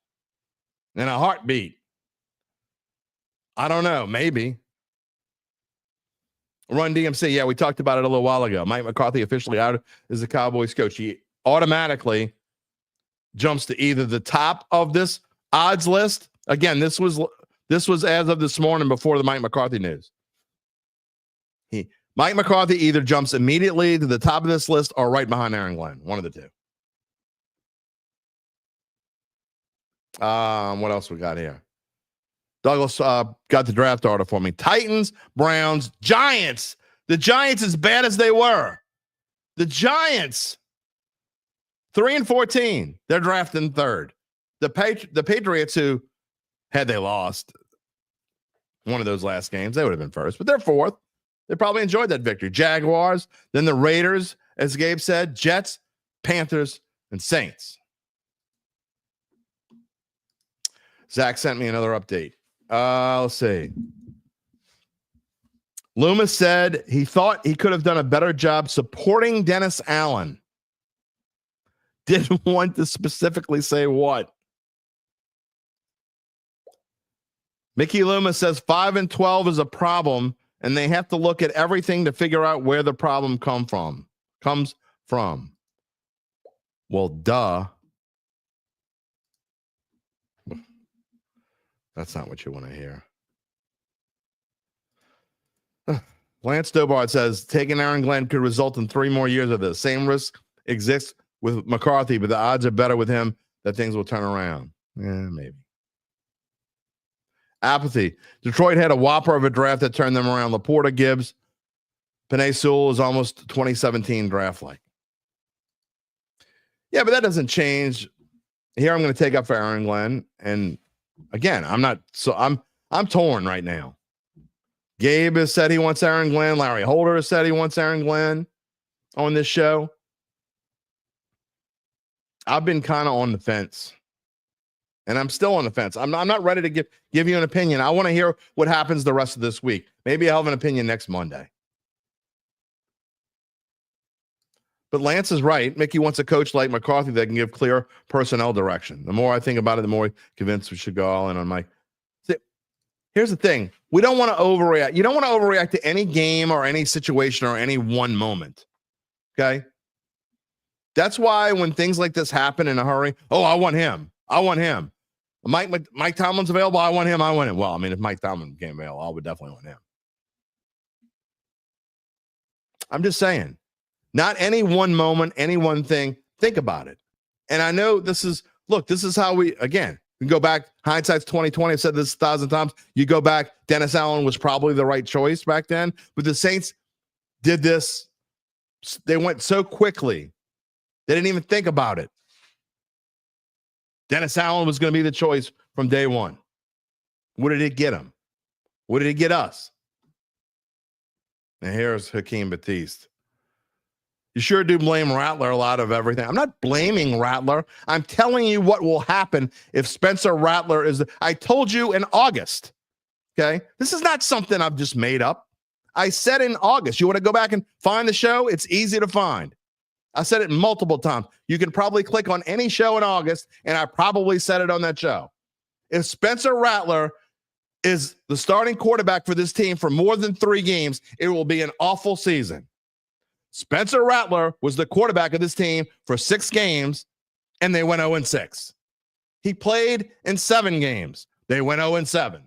Speaker 1: in a heartbeat. I don't know. Maybe. Run DMC. Yeah, we talked about it a little while ago. Mike McCarthy officially out as the Cowboys coach. He automatically jumps to either the top of this odds list. Again, this was as of this morning before the Mike McCarthy news. Mike McCarthy either jumps immediately to the top of this list or right behind Aaron Glenn. One of the two. What else we got here? Douglas got the draft order for me. Titans, Browns, Giants. The Giants as bad as they were. The Giants, 3-14. They're drafting third. The Patriots, who, had they lost one of those last games, they would have been first. But they're fourth. They probably enjoyed that victory. Jaguars, then the Raiders, as Gabe said, Jets, Panthers, and Saints. Zach sent me another update. Let's see. Loomis said he thought he could have done a better job supporting Dennis Allen. Didn't want to specifically say what. Mickey Loomis says 5-12 is a problem, and they have to look at everything to figure out where the problem comes from. Well, duh. That's not what you want to hear. Lance Dobart says taking Aaron Glenn could result in 3 more years of this. Same risk exists with McCarthy, but the odds are better with him that things will turn around. Yeah, maybe. Apathy. Detroit had a whopper of a draft that turned them around. Laporta, Gibbs, Penei Sewell is almost 2017 draft like. Yeah, but that doesn't change. Here I'm going to take up for Aaron Glenn, and again, I'm torn right now. Gabe has said he wants Aaron Glenn. Larry Holder has said he wants Aaron Glenn on this show. I've been kind of on the fence. And I'm still on the fence. I'm not ready to give you an opinion. I want to hear what happens the rest of this week. Maybe I'll have an opinion next Monday. But Lance is right. Mickey wants a coach like McCarthy that can give clear personnel direction. The more I think about it, the more convinced we should go all in on Mike. See, here's the thing. We don't want to overreact. You don't want to overreact to any game or any situation or any one moment. Okay? That's why when things like this happen in a hurry, oh, I want him. I want him. Mike Tomlin's available. I want him. I want him. Well, I mean, if Mike Tomlin became available, I would definitely want him. I'm just saying, not any one moment, any one thing. Think about it. And I know this is how we can go back. Hindsight's 2020. I've said this 1,000 times. You go back, Dennis Allen was probably the right choice back then. But the Saints did this. They went so quickly. They didn't even think about it. Dennis Allen was going to be the choice from day one. What did it get him? What did it get us? And here's Hakeem Batiste. You sure do blame Rattler a lot of everything. I'm not blaming Rattler. I'm telling you what will happen if Spencer Rattler is. I told you in August. Okay? This is not something I've just made up. I said in August. You want to go back and find the show? It's easy to find. I said it multiple times. You can probably click on any show in August, and I probably said it on that show. If Spencer Rattler is the starting quarterback for this team for more than 3 games, it will be an awful season. Spencer Rattler was the quarterback of this team for 6 games, and they went 0-6. He played in 7 games. They went 0-7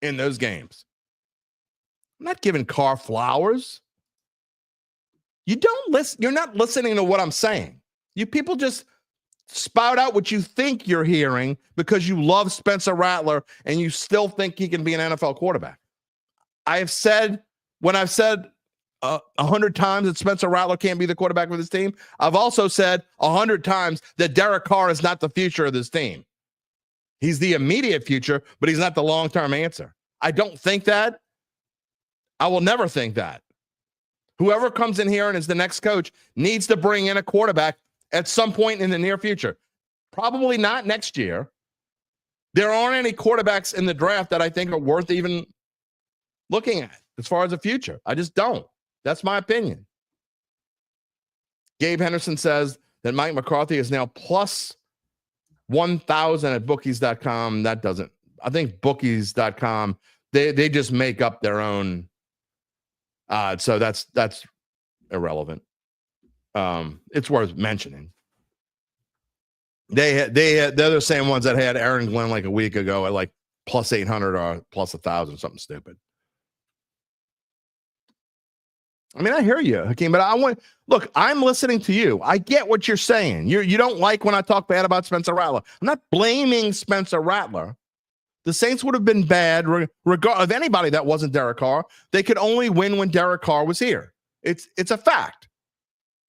Speaker 1: in those games. I'm not giving Carr flowers. You don't listen. You're not listening to what I'm saying. You people just spout out what you think you're hearing because you love Spencer Rattler and you still think he can be an NFL quarterback. I've said 100 times that Spencer Rattler can't be the quarterback of this team. I've also said 100 times that Derek Carr is not the future of this team. He's the immediate future, but he's not the long-term answer. I don't think that. I will never think that. Whoever comes in here and is the next coach needs to bring in a quarterback at some point in the near future. Probably not next year. There aren't any quarterbacks in the draft that I think are worth even looking at as far as the future. I just don't. That's my opinion. Gabe Henderson says that Mike McCarthy is now plus 1,000 at bookies.com. That doesn't. I think bookies.com, they just make up their own. So that's irrelevant. It's worth mentioning. They're the same ones that had Aaron Glenn like a week ago at like plus 800 or plus 1,000, something stupid. I mean, I hear you, Hakeem, but I'm listening to you. I get what you're saying. You don't like when I talk bad about Spencer Rattler. I'm not blaming Spencer Rattler. The Saints would have been bad regardless of anybody that wasn't Derek Carr. They could only win when Derek Carr was here. It's a fact.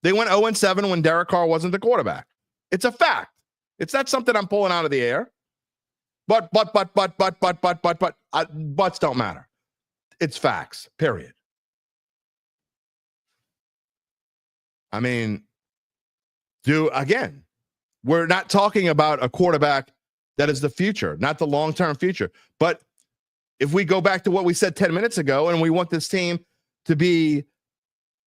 Speaker 1: They went 0-7 when Derek Carr wasn't the quarterback. It's a fact. It's not something I'm pulling out of the air. Buts don't matter. It's facts, period. I mean, we're not talking about a quarterback that is the future, not the long-term future. But if we go back to what we said 10 minutes ago and we want this team to be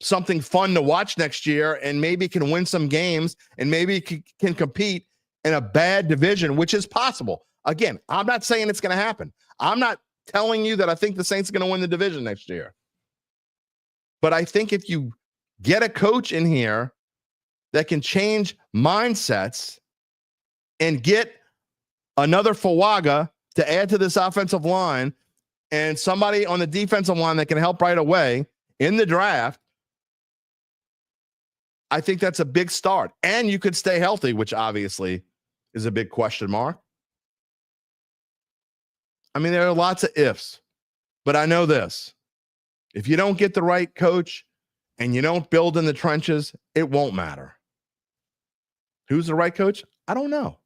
Speaker 1: something fun to watch next year and maybe can win some games and maybe can compete in a bad division, which is possible. Again, I'm not saying it's going to happen. I'm not telling you that I think the Saints are going to win the division next year. But I think if you get a coach in here that can change mindsets and get another Fawaga to add to this offensive line and somebody on the defensive line that can help right away in the draft, I think that's a big start. And you could stay healthy, which obviously is a big question mark. I mean, there are lots of ifs, but I know this. If you don't get the right coach and you don't build in the trenches, it won't matter. Who's the right coach? I don't know.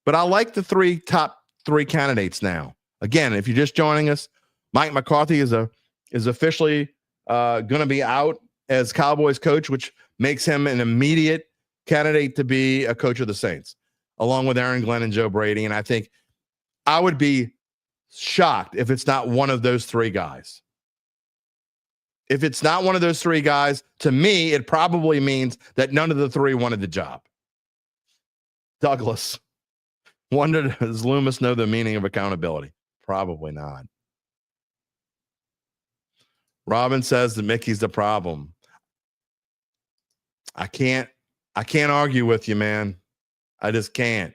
Speaker 1: But I like the top three candidates now. Again, if you're just joining us, Mike McCarthy is officially going to be out as Cowboys coach, which makes him an immediate candidate to be a coach of the Saints, along with Aaron Glenn and Joe Brady. And I think I would be shocked if it's not one of those 3 guys. If it's not one of those three guys, to me, it probably means that none of the three wanted the job. Douglas wondered, does Loomis know the meaning of accountability? Probably not. Robin says that Mickey's the problem. I can't argue with you, man. I just can't.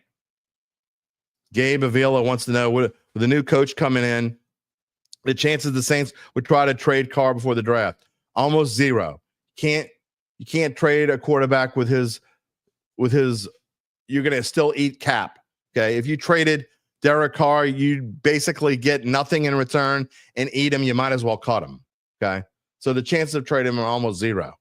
Speaker 1: Gabe Avila wants to know, with the new coach coming in, the chances the Saints would try to trade Carr before the draft. Almost zero. You can't trade a quarterback with his you're going to still eat cap. Okay. If you traded Derek Carr, you basically get nothing in return and eat him. You might as well cut him. Okay. So the chances of trading him are almost zero.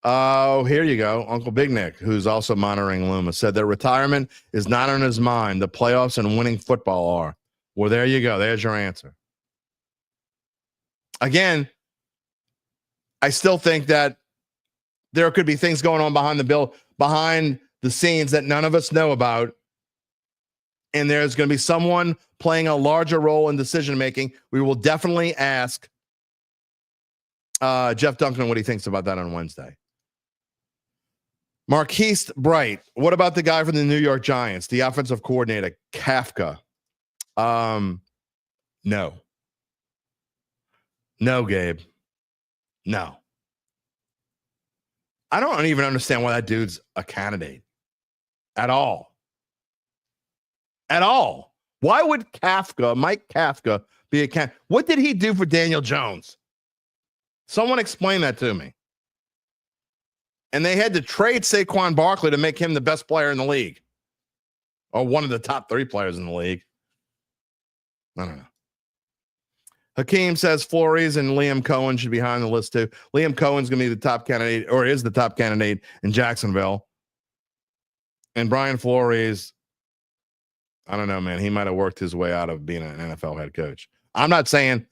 Speaker 1: Oh, here you go. Uncle Big Nick, who's also monitoring Loomis, said that retirement is not on his mind. The playoffs and winning football are. Well, there you go. There's your answer. Again, I still think that there could be things going on behind the scenes that none of us know about. And there's going to be someone playing a larger role in decision making. We will definitely ask Jeff Duncan what he thinks about that on Wednesday. Marquise Bright, what about the guy from the New York Giants, the offensive coordinator, Kafka? No. No, Gabe. No. I don't even understand why that dude's a candidate at all. At all. Why would Mike Kafka, be a candidate? What did he do for Daniel Jones? Someone explain that to me. And they had to trade Saquon Barkley to make him the best player in the league. Or one of the top 3 players in the league. I don't know. Hakeem says Flores and Liam Cohen should be high on the list too. Liam Cohen's going to be the top candidate, or is the top candidate in Jacksonville. And Brian Flores, I don't know, man. He might have worked his way out of being an NFL head coach. I'm not saying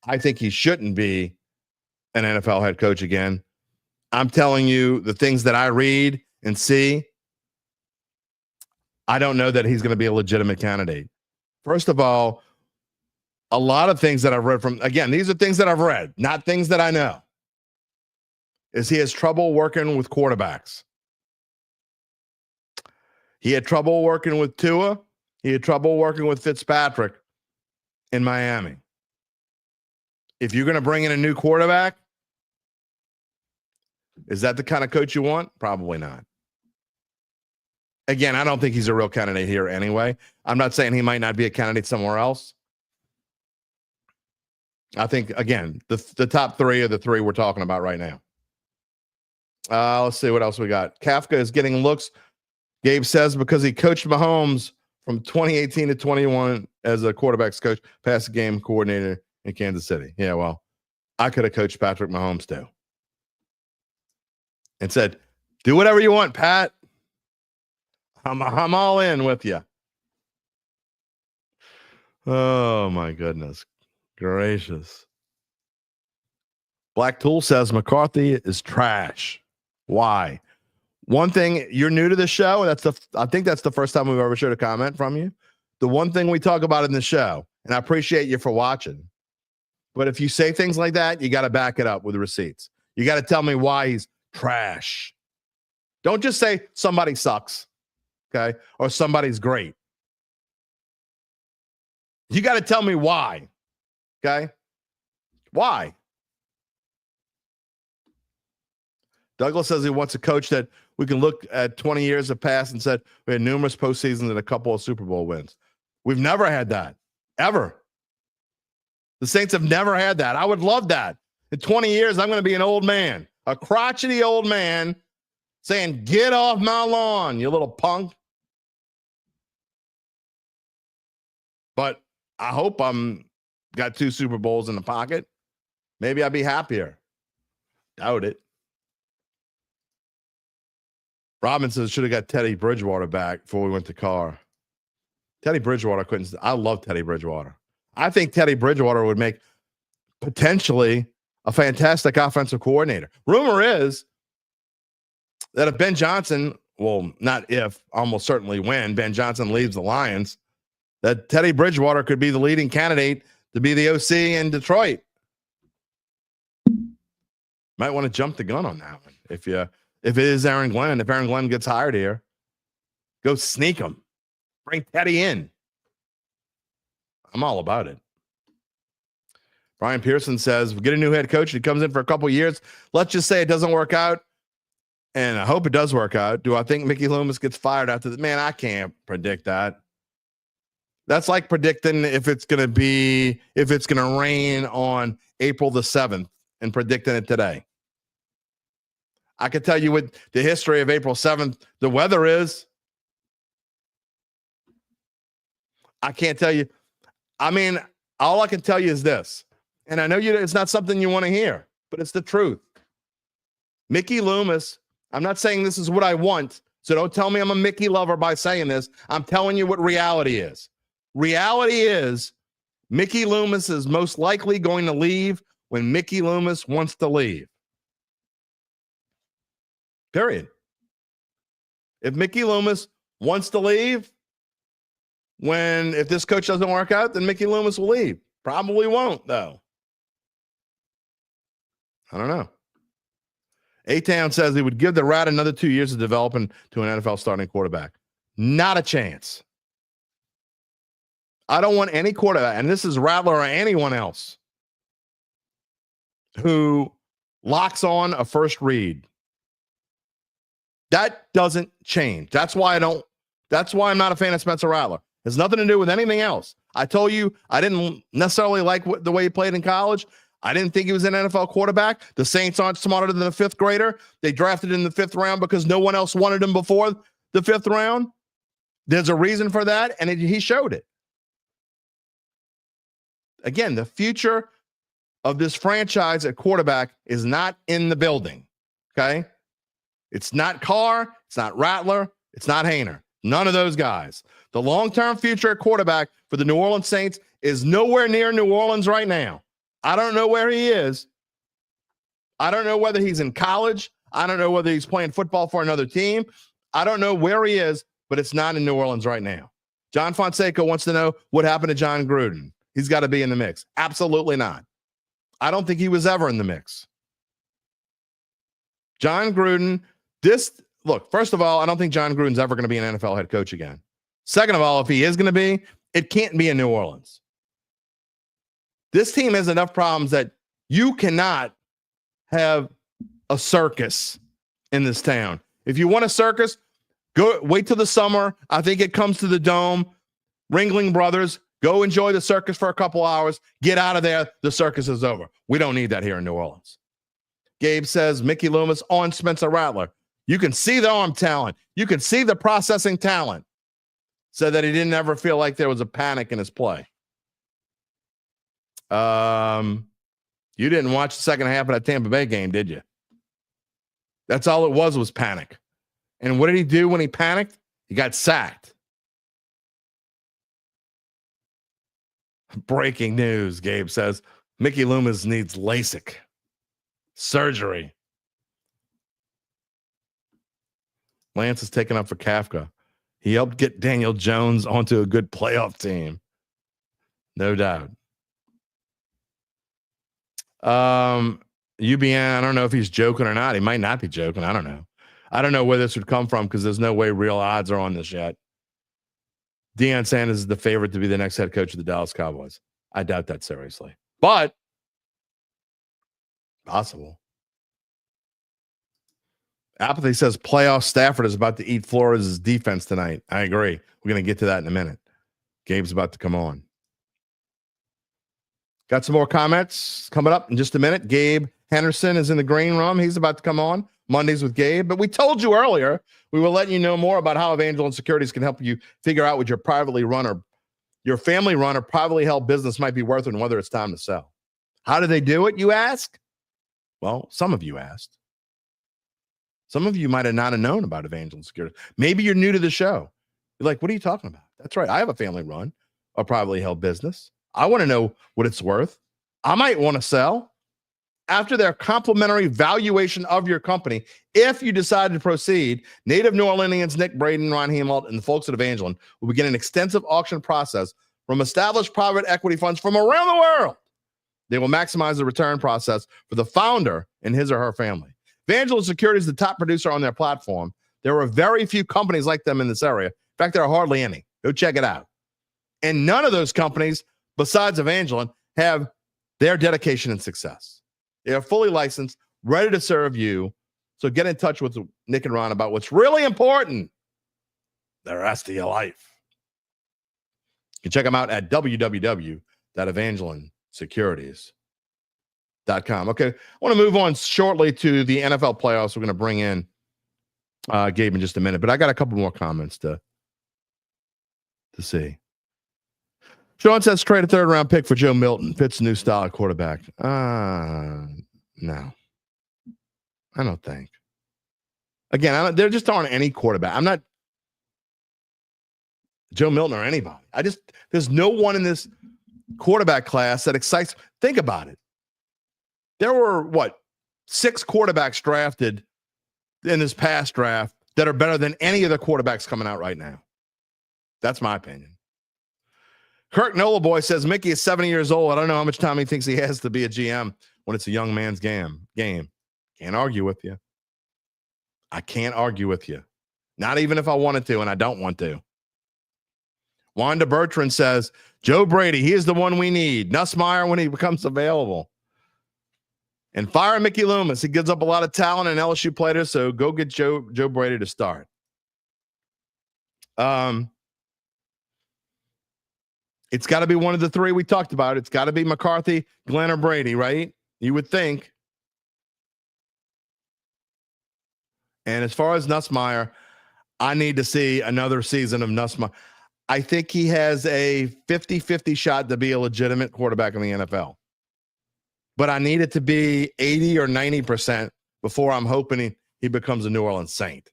Speaker 1: I think he shouldn't be an NFL head coach again. I'm telling you the things that I read and see. I don't know that he's going to be a legitimate candidate. First of all, a lot of things that I've read from, again, these are things that I've read, not things that I know, is he has trouble working with quarterbacks. He had trouble working with Tua. He had trouble working with Fitzpatrick in Miami. If you're going to bring in a new quarterback, is that the kind of coach you want? Probably not. Again, I don't think he's a real candidate here anyway. I'm not saying he might not be a candidate somewhere else. I think, again, the top 3 are the 3 we're talking about right now. Let's see what else we got. Kafka is getting looks, Gabe says, because he coached Mahomes from 2018 to 21 as a quarterback's coach, passing game coordinator in Kansas City. Yeah, well, I could have coached Patrick Mahomes too. And said, do whatever you want, Pat. I'm all in with you. Oh, my goodness gracious. Black Tool says McCarthy is trash. Why? One thing, you're new to the show. I think that's the first time we've ever shared a comment from you. The one thing we talk about in the show, and I appreciate you for watching, but if you say things like that, you got to back it up with receipts. You got to tell me why he's trash. Don't just say somebody sucks, okay, or somebody's great. You got to tell me why, okay? Why? Douglas says he wants a coach that we can look at 20 years of past and said we had numerous postseasons and a couple of Super Bowl wins. We've never had that, ever. The Saints have never had that. I would love that. In 20 years, I'm going to be an old man, a crotchety old man saying, get off my lawn, you little punk. But I hope I'm got 2 Super Bowls in the pocket. Maybe I'd be happier. Doubt it. Robin says should have got Teddy Bridgewater back before we went to Carr. Teddy Bridgewater couldn't. I love Teddy Bridgewater. I think Teddy Bridgewater would make potentially a fantastic offensive coordinator. Rumor is that if Ben Johnson, well, not if, almost certainly when Ben Johnson leaves the Lions, that Teddy Bridgewater could be the leading candidate to be the OC in Detroit. Might want to jump the gun on that one. If it is Aaron Glenn, if Aaron Glenn gets hired here, go sneak him. Bring Teddy in. I'm all about it. Brian Pearson says, we get a new head coach. He comes in for a couple years. Let's just say it doesn't work out. And I hope it does work out. Do I think Mickey Loomis gets fired after the man? I can't predict that. That's like predicting if it's going to rain on April the 7th and predicting it today. I can tell you what the history of April 7th, the weather is. I can't tell you. I mean, all I can tell you is this. And I know it's not something you want to hear, but it's the truth. Mickey Loomis, I'm not saying this is what I want, so don't tell me I'm a Mickey lover by saying this. I'm telling you what reality is. Reality is Mickey Loomis is most likely going to leave when Mickey Loomis wants to leave. Period. If Mickey Loomis wants to leave, if this coach doesn't work out, then Mickey Loomis will leave. Probably won't, though. I don't know. A-Town says he would give the rat another 2 years to develop into an NFL starting quarterback. Not a chance. I don't want any quarterback, and this is Rattler or anyone else who locks on a first read. That doesn't change. That's why I'm not a fan of Spencer Rattler. It has nothing to do with anything else. I told you I didn't necessarily like the way he played in college. I didn't think he was an NFL quarterback. The Saints aren't smarter than a fifth grader. They drafted in the 5th round because no one else wanted him before the 5th round. There's a reason for that, and he showed it. Again, the future of this franchise at quarterback is not in the building, okay? It's not Carr. It's not Rattler. It's not Haener. None of those guys. The long-term future at quarterback for the New Orleans Saints is nowhere near New Orleans right now. I don't know where he is. I don't know whether he's in college. I don't know whether he's playing football for another team. I don't know where he is, but it's not in New Orleans right now. John Fonseca wants to know what happened to John Gruden. He's got to be in the mix. Absolutely not. I don't think he was ever in the mix. John Gruden, first of all, I don't think John Gruden's ever going to be an NFL head coach again. Second of all, if he is going to be, it can't be in New Orleans. This team has enough problems that you cannot have a circus in this town. If you want a circus, wait till the summer. I think it comes to the Dome. Ringling Brothers, go enjoy the circus for a couple hours. Get out of there. The circus is over. We don't need that here in New Orleans. Gabe says Mickey Loomis on Spencer Rattler. You can see the arm talent. You can see the processing talent. Said that he didn't ever feel like there was a panic in his play. You didn't watch the second half of that Tampa Bay game, did you? That's all it was panic. And what did he do when he panicked? He got sacked. Breaking news, Gabe says, Mickey Loomis needs LASIK surgery. Lance is taken up for Kafka. He helped get Daniel Jones onto a good playoff team. No doubt. UBN, I don't know if he's joking or not. He might not be joking. I don't know. I don't know where this would come from because there's no way real odds are on this yet. Deion Sanders is the favorite to be the next head coach of the Dallas Cowboys. I doubt that seriously. But possible. Apathy says playoff Stafford is about to eat Flores' defense tonight. I agree. We're going to get to that in a minute. Gabe's about to come on. Got some more comments coming up in just a minute. Gabe Henderson is in the green room. He's about to come on Mondays with Gabe. But we told you earlier, we will let you know more about how Evangeline Securities can help you figure out what your privately run or your family run or privately held business might be worth and whether it's time to sell. How do they do it, you ask? Well, some of you asked. Some of you might have not have known about Evangeline Securities. Maybe you're new to the show. You're like, what are you talking about? That's right. I have a family run, a privately held business. I want to know what it's worth. I might want to sell. After their complimentary valuation of your company, if you decide to proceed, native New Orleanians Nick Braden, Ron Hemalt, and the folks at Evangeline will begin an extensive auction process from established private equity funds from around the world. They will maximize the return process for the founder and his or her family. Evangeline Securities is the top producer on their platform. There are very few companies like them in this area. In fact, there are hardly any. Go check it out. And none of those companies, besides Evangeline, have their dedication and success. They are fully licensed, ready to serve you. So get in touch with Nick and Ron about what's really important the rest of your life. You can check them out at www.evangelinesecurities.com. Okay, I want to move on shortly to the NFL playoffs. We're going to bring in Gabe in just a minute, but I got a couple more comments to see. Sean says trade a third-round pick for Joe Milton. Fits new style at quarterback. No, I don't think. Again, there just aren't any quarterback. I'm not Joe Milton or anybody. There's no one in this quarterback class that excites. Think about it. There were, 6 quarterbacks drafted in this past draft that are better than any of the quarterbacks coming out right now. That's my opinion. Kirk Nolaboy says Mickey is 70 years old. I don't know how much time he thinks he has to be a GM when it's a young man's game. Can't argue with you. I can't argue with you. Not even if I wanted to, and I don't want to. Wanda Bertrand says, Joe Brady, he is the one we need. Nussmeier when he becomes available. And fire Mickey Loomis. He gives up a lot of talent and LSU players, so go get Joe Brady to start. It's got to be one of the 3 we talked about. It's got to be McCarthy, Glenn, or Brady, right? You would think. And as far as Nussmeier, I need to see another season of Nussmeier. I think he has a 50-50 shot to be a legitimate quarterback in the NFL. But I need it to be 80 or 90% before I'm hoping he becomes a New Orleans Saint.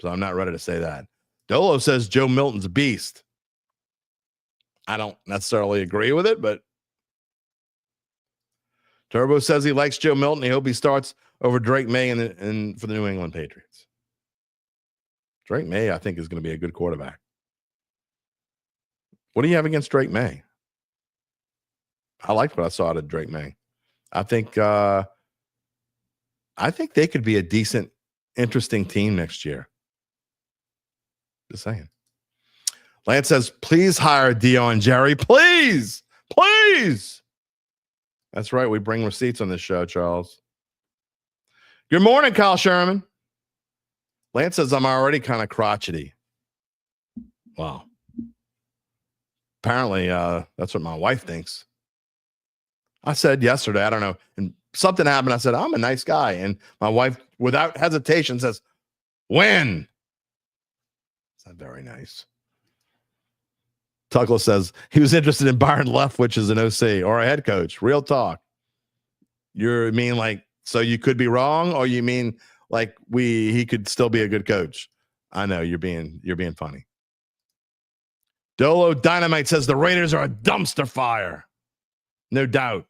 Speaker 1: So I'm not ready to say that. Dolo says Joe Milton's a beast. I don't necessarily agree with it, but Turbo says he likes Joe Milton. He hopes he starts over Drake May for the New England Patriots. Drake May, I think, is going to be a good quarterback. What do you have against Drake May? I liked what I saw out of Drake May. I think they could be a decent, interesting team next year. Just saying. Lance says, please hire Dion Jerry. Please. Please. That's right. We bring receipts on this show, Charles. Good morning, Kyle Sherman. Lance says, I'm already kind of crotchety. Wow. Apparently, that's what my wife thinks. I said yesterday, I don't know, and something happened. I said, I'm a nice guy. And my wife, without hesitation, says, when? It's not very nice. Tuckle says he was interested in Byron Leftwich as an OC or a head coach. Real talk. You mean like, so you could be wrong, or you mean like he could still be a good coach? I know you're being funny. Dolo Dynamite says the Raiders are a dumpster fire. No doubt.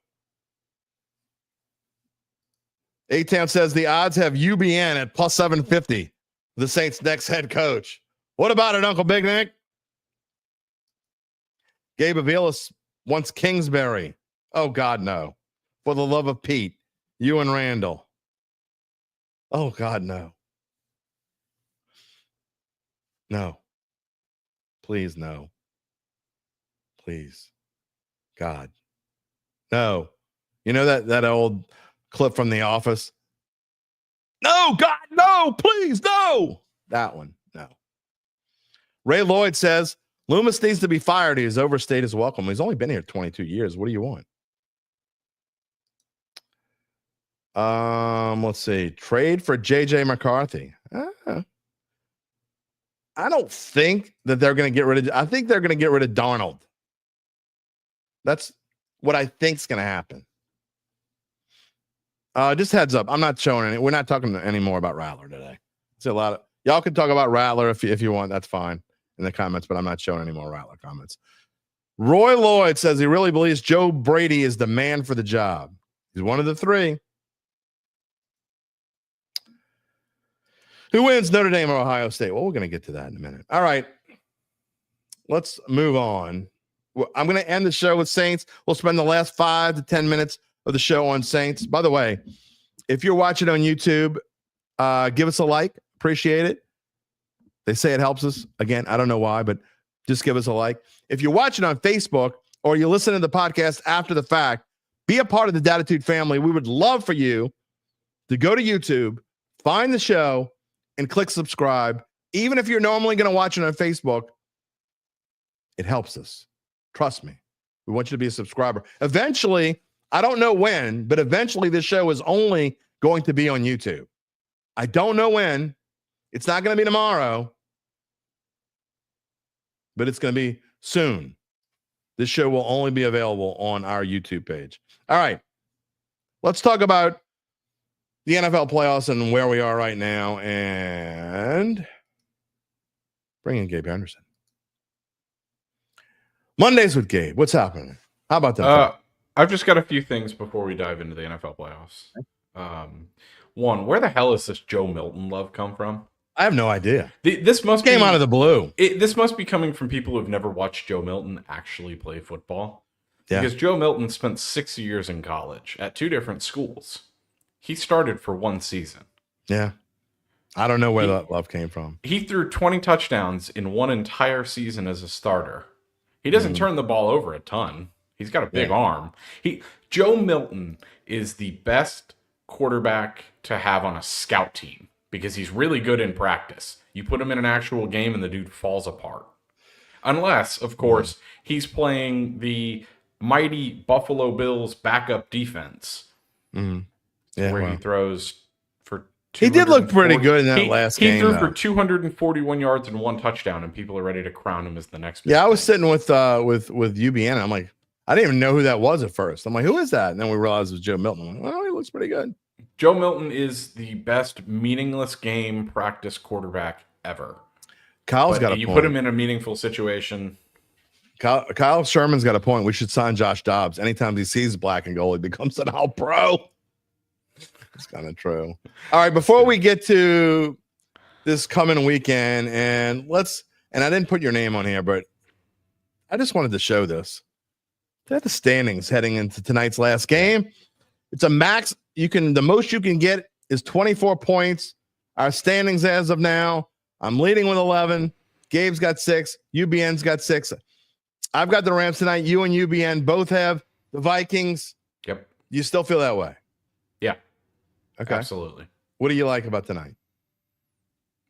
Speaker 1: A-Town says the odds have UBN at plus 750. The Saints' next head coach. What about it, Uncle Big Nick? Gabe Avilas wants Kingsbury. Oh, God, no. For the love of Pete. You and Randall. Oh, God, no. No. Please, no. Please. God. No. You know that old clip from The Office? No, God, no, please, no. That one, no. Ray Lloyd says, Loomis needs to be fired. He has overstayed his welcome. He's only been here 22 years. What do you want? Let's see. Trade for J.J. McCarthy. I don't think that they're going to get rid of. I think they're going to get rid of Darnold. That's what I think is going to happen. Just heads up. I'm not showing any. We're not talking any more about Rattler today. It's a lot of y'all can talk about Rattler if you want. That's fine in the comments, but I'm not showing any more Rattler comments. Roy Lloyd says he really believes Joe Brady is the man for the job. He's one of the 3. Who wins, Notre Dame or Ohio State? Well, we're going to get to that in a minute. All right. let's move on. I'm going to end the show with Saints. We'll spend the last 5 to 10 minutes of the show on Saints. By the way, if you're watching on YouTube, give us a like. Appreciate it. They say it helps us. Again, I don't know why, but just give us a like. If you're watching on Facebook or you listen to the podcast after the fact, be a part of the Dattitude family. We would love for you to go to YouTube, find the show, and click subscribe. Even if you're normally going to watch it on Facebook, it helps us. Trust me. We want you to be a subscriber. Eventually, I don't know when, but eventually this show is only going to be on YouTube. I don't know when. It's not going to be tomorrow, but it's going to be soon. This show will only be available on our YouTube page. All right. Let's talk about the NFL playoffs and where we are right now. And bring in Gabe Henderson. Mondays with Gabe. What's happening? How about that?
Speaker 3: I've just got a few things before we dive into the NFL playoffs. One, where the hell is this Joe Milton love come from?
Speaker 1: I have no idea.
Speaker 3: This must
Speaker 1: came out of the blue.
Speaker 3: This must be coming from people who've never watched Joe Milton actually play football. Yeah. Because Joe Milton spent 6 years in college at 2 different schools. He started for 1 season.
Speaker 1: Yeah. I don't know where that love came from.
Speaker 3: He threw 20 touchdowns in 1 entire season as a starter. He doesn't turn the ball over a ton. He's got a big arm. Joe Milton is the best quarterback to have on a scout team because he's really good in practice. You put him in an actual game and the dude falls apart. Unless, of course, he's playing the mighty Buffalo Bills backup defense. Where he throws for
Speaker 1: he did look pretty good in that last game.
Speaker 3: He threw for 241 yards and 1 touchdown, and people are ready to crown him as the next.
Speaker 1: Yeah, I was sitting with UBN. I'm like, I didn't even know who that was at first. I'm like, who is that? And then we realized it was Joe Milton. I'm like, well, he looks pretty good.
Speaker 3: Joe Milton is the best meaningless game practice quarterback ever.
Speaker 1: Kyle's got a point.
Speaker 3: You put him in a meaningful situation.
Speaker 1: Kyle Sherman's got a point. We should sign Josh Dobbs. Anytime he sees black and gold, he becomes an all-pro. It's kind of true. All right, before we get to this coming weekend, and I didn't put your name on here, but I just wanted to show this. They have the standings heading into tonight's last game. It's a max. The most you can get is 24 points. Our standings as of now, I'm leading with 11. Gabe's got 6. UBN's got 6. I've got the Rams tonight. You and UBN both have the Vikings.
Speaker 3: Yep.
Speaker 1: You still feel that way?
Speaker 3: Yeah.
Speaker 1: Okay.
Speaker 3: Absolutely.
Speaker 1: What do you like about tonight?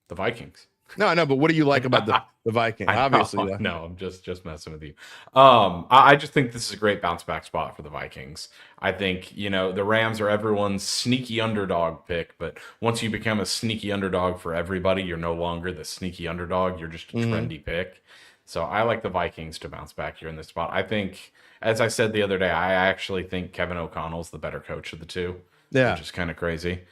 Speaker 3: The Vikings.
Speaker 1: No, I know, but what do you like about the Vikings? Obviously.
Speaker 3: No, I'm just messing with you. I just think this is a great bounce back spot for the Vikings. I think, the Rams are everyone's sneaky underdog pick, but once you become a sneaky underdog for everybody, you're no longer the sneaky underdog. You're just a trendy pick. So I like the Vikings to bounce back here in this spot. I think, as I said the other day, I actually think Kevin O'Connell's the better coach of the two. Yeah. Which is kind of crazy.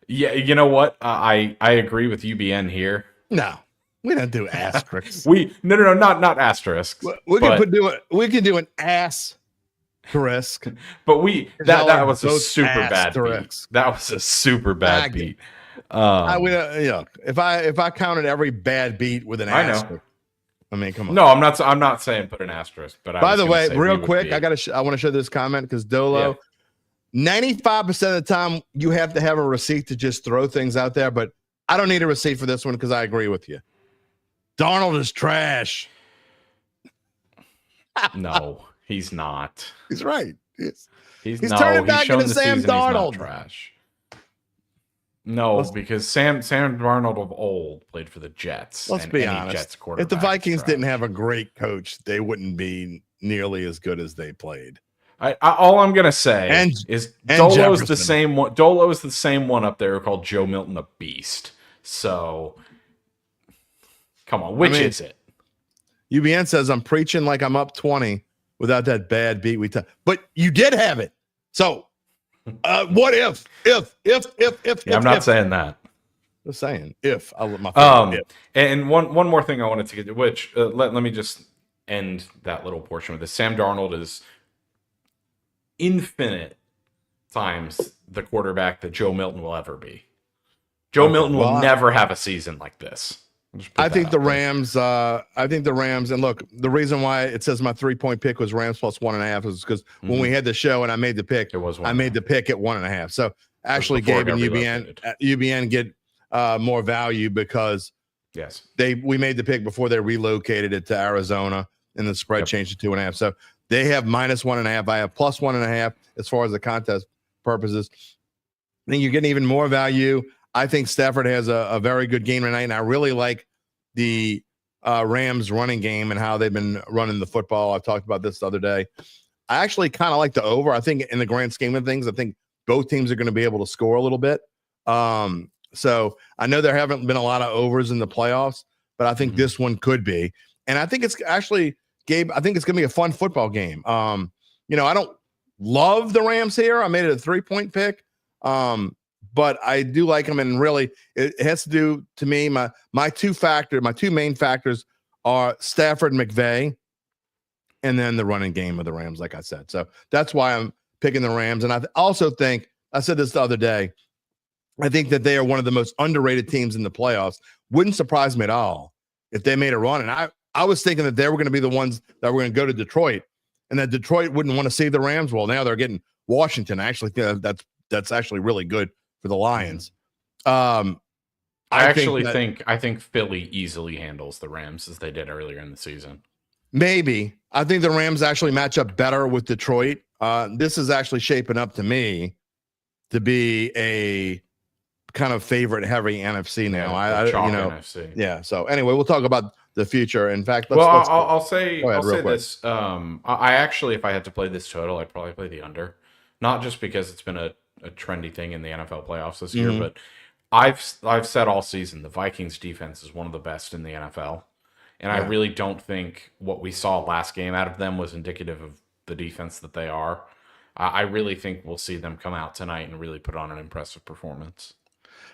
Speaker 3: Yeah, you know what? I agree with UBN here.
Speaker 1: No, we don't do asterisks.
Speaker 3: No, not asterisks.
Speaker 1: We can do an asterisk.
Speaker 3: But that was a super bad beat. That was a super bad beat.
Speaker 1: If I counted every bad beat with an asterisk, I mean, come on.
Speaker 3: No, I'm not saying put an asterisk. But
Speaker 1: by the way, real quick, I want to show this comment because Dolo. Yeah. 95% of the time, you have to have a receipt to just throw things out there, but I don't need a receipt for this one because I agree with you. Darnold is trash.
Speaker 3: No, he's not.
Speaker 1: He's right.
Speaker 3: He's
Speaker 1: turning back into Sam Darnold.
Speaker 3: Trash. No, because Sam Darnold of old played for the Jets.
Speaker 1: Let's be honest. If the Vikings didn't have a great coach, they wouldn't be nearly as good as they played.
Speaker 3: All I'm gonna say is Dolo's the same one. Dolo's the same one up there called Joe Milton a beast. So, come on, which is it?
Speaker 1: UBN says I'm preaching like I'm up 20 without that bad beat but you did have it. So, what if?
Speaker 3: Yeah, I'm not saying that.
Speaker 1: Just saying if.
Speaker 3: And one more thing I wanted to get to, which let me just end that little portion with this. Sam Darnold is infinite times the quarterback that Joe Milton will ever be. Joe Milton will never have a season like this.
Speaker 1: I think the Rams. And look, the reason why it says my 3-point pick was Rams plus 1.5 is because when we had the show and I made the pick, I made the pick at 1.5. So actually, Gabe and UBN get more value because we made the pick before they relocated it to Arizona and the spread changed to 2.5. So they have minus 1.5. I have plus 1.5 as far as the contest purposes. I think you're getting even more value. I think Stafford has a very good game tonight, and I really like the Rams running game and how they've been running the football. I've talked about this the other day. I actually kind of like the over. I think in the grand scheme of things, I think both teams are going to be able to score a little bit. So I know there haven't been a lot of overs in the playoffs, but I think this one could be. And I think it's actually, Gabe, I think it's going to be a fun football game. I don't love the Rams here. I made it a 3-point pick. But I do like them, and really, it has to do to me. My two main factors are Stafford and McVay, and then the running game of the Rams, like I said. So that's why I'm picking the Rams. And I also think I said this the other day. I think that they are one of the most underrated teams in the playoffs. Wouldn't surprise me at all if they made a run. And I was thinking that they were going to be the ones that were going to go to Detroit, and that Detroit wouldn't want to see the Rams. Well, now they're getting Washington. I actually think that's actually really good for the Lions. I think
Speaker 3: Philly easily handles the Rams as they did earlier in the season.
Speaker 1: Maybe. I think the Rams actually match up better with Detroit. This is actually shaping up to me to be a kind of favorite heavy NFC now.
Speaker 3: NFC.
Speaker 1: Yeah. So anyway, we'll talk about the future. In fact,
Speaker 3: I'll say this. I actually, if I had to play this total, I'd probably play the under. Not just because it's been a trendy thing in the NFL playoffs this year, but I've said all season the Vikings defense is one of the best in the NFL, and I really don't think what we saw last game out of them was indicative of the defense that they are. I really think we'll see them come out tonight and really put on an impressive performance.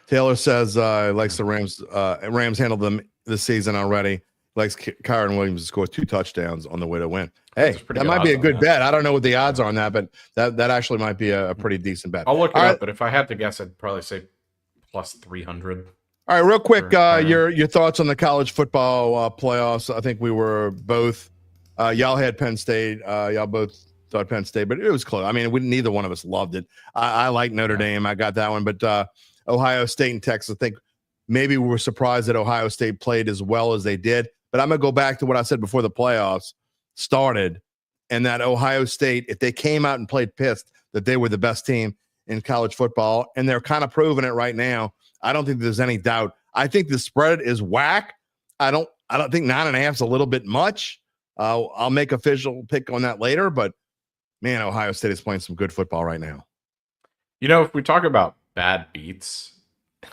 Speaker 1: Taylor says likes the Rams. Rams handled them this season already. Likes Carr and Williams to score 2 touchdowns on the way to win. Hey, that might be a good bet. I don't know what the odds are on that, but that actually might be a pretty decent bet.
Speaker 3: I'll look it up, but if I had to guess, I'd probably say plus 300.
Speaker 1: All right, real quick, your thoughts on the college football playoffs. I think we were both y'all had Penn State. Y'all both thought Penn State, but it was close. I mean, neither one of us loved it. I like Notre Dame. I got that one, but Ohio State and Texas, I think maybe we were surprised that Ohio State played as well as they did. But I'm going to go back to what I said before the playoffs started, and that Ohio State, if they came out and played pissed, that they were the best team in college football, and they're kind of proving it right now. I don't think there's any doubt. I think the spread is whack. I don't think 9.5 is a little bit much. I'll make official pick on that later, but man, Ohio State is playing some good football right now.
Speaker 3: If we talk about bad beats,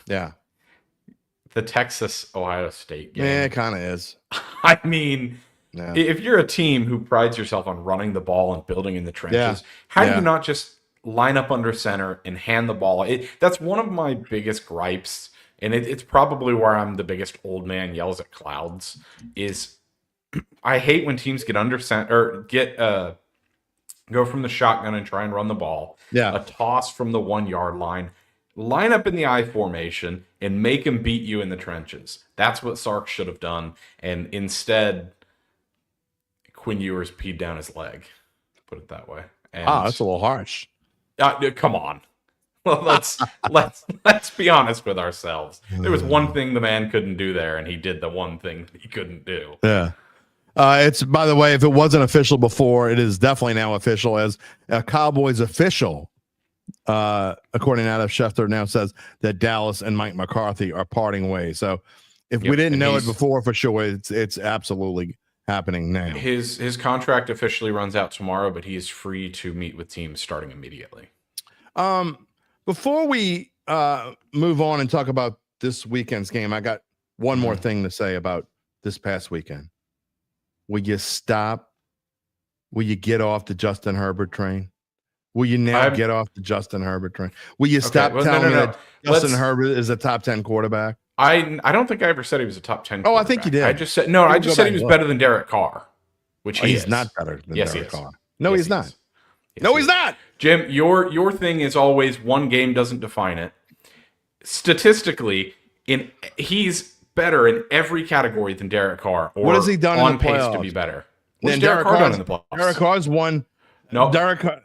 Speaker 3: the Texas-Ohio State game.
Speaker 1: Yeah, it kind of is.
Speaker 3: I mean, if you're a team who prides yourself on running the ball and building in the trenches, how do you not just line up under center and hand the ball? That's one of my biggest gripes, and it's probably where I'm the biggest old man yells at clouds, is I hate when teams get under center or go from the shotgun and try and run the ball.
Speaker 1: Yeah.
Speaker 3: A toss from the 1-yard line. Line up in the I formation and make him beat you in the trenches. That's what Sark should have done. And instead, Quinn Ewers peed down his leg, to put it that way. And,
Speaker 1: that's a little harsh.
Speaker 3: Come on. Well, let's be honest with ourselves. There was one thing the man couldn't do there, and he did the one thing he couldn't do.
Speaker 1: Yeah. It's, by the way, if it wasn't official before, it is definitely now official as a Cowboys official. According to Adam Schefter, now says that Dallas and Mike McCarthy are parting ways. So if we didn't know it before for sure, it's absolutely happening now.
Speaker 3: His contract officially runs out tomorrow, but he is free to meet with teams starting immediately.
Speaker 1: Before we move on and talk about this weekend's game, I got one more thing to say about this past weekend. Will you stop? Will you get off the Justin Herbert train? Will you now get off the Justin Herbert train? Will you stop telling me that Justin Herbert is a top 10 quarterback?
Speaker 3: I don't think I ever said he was a top 10 quarterback.
Speaker 1: I think you did.
Speaker 3: I just said he was better than Derek Carr, which he's
Speaker 1: not better than Derek Carr.
Speaker 3: No,
Speaker 1: he's not. No, he's not.
Speaker 3: Jim, your thing is always one game doesn't define it. Statistically, he's better in every category than Derek Carr. Or
Speaker 1: what has he done
Speaker 3: on
Speaker 1: in the
Speaker 3: pace
Speaker 1: playoffs?
Speaker 3: to be better? What's
Speaker 1: Then
Speaker 3: Derek Carr done in the playoffs?
Speaker 1: Derek Carr's won.
Speaker 3: No,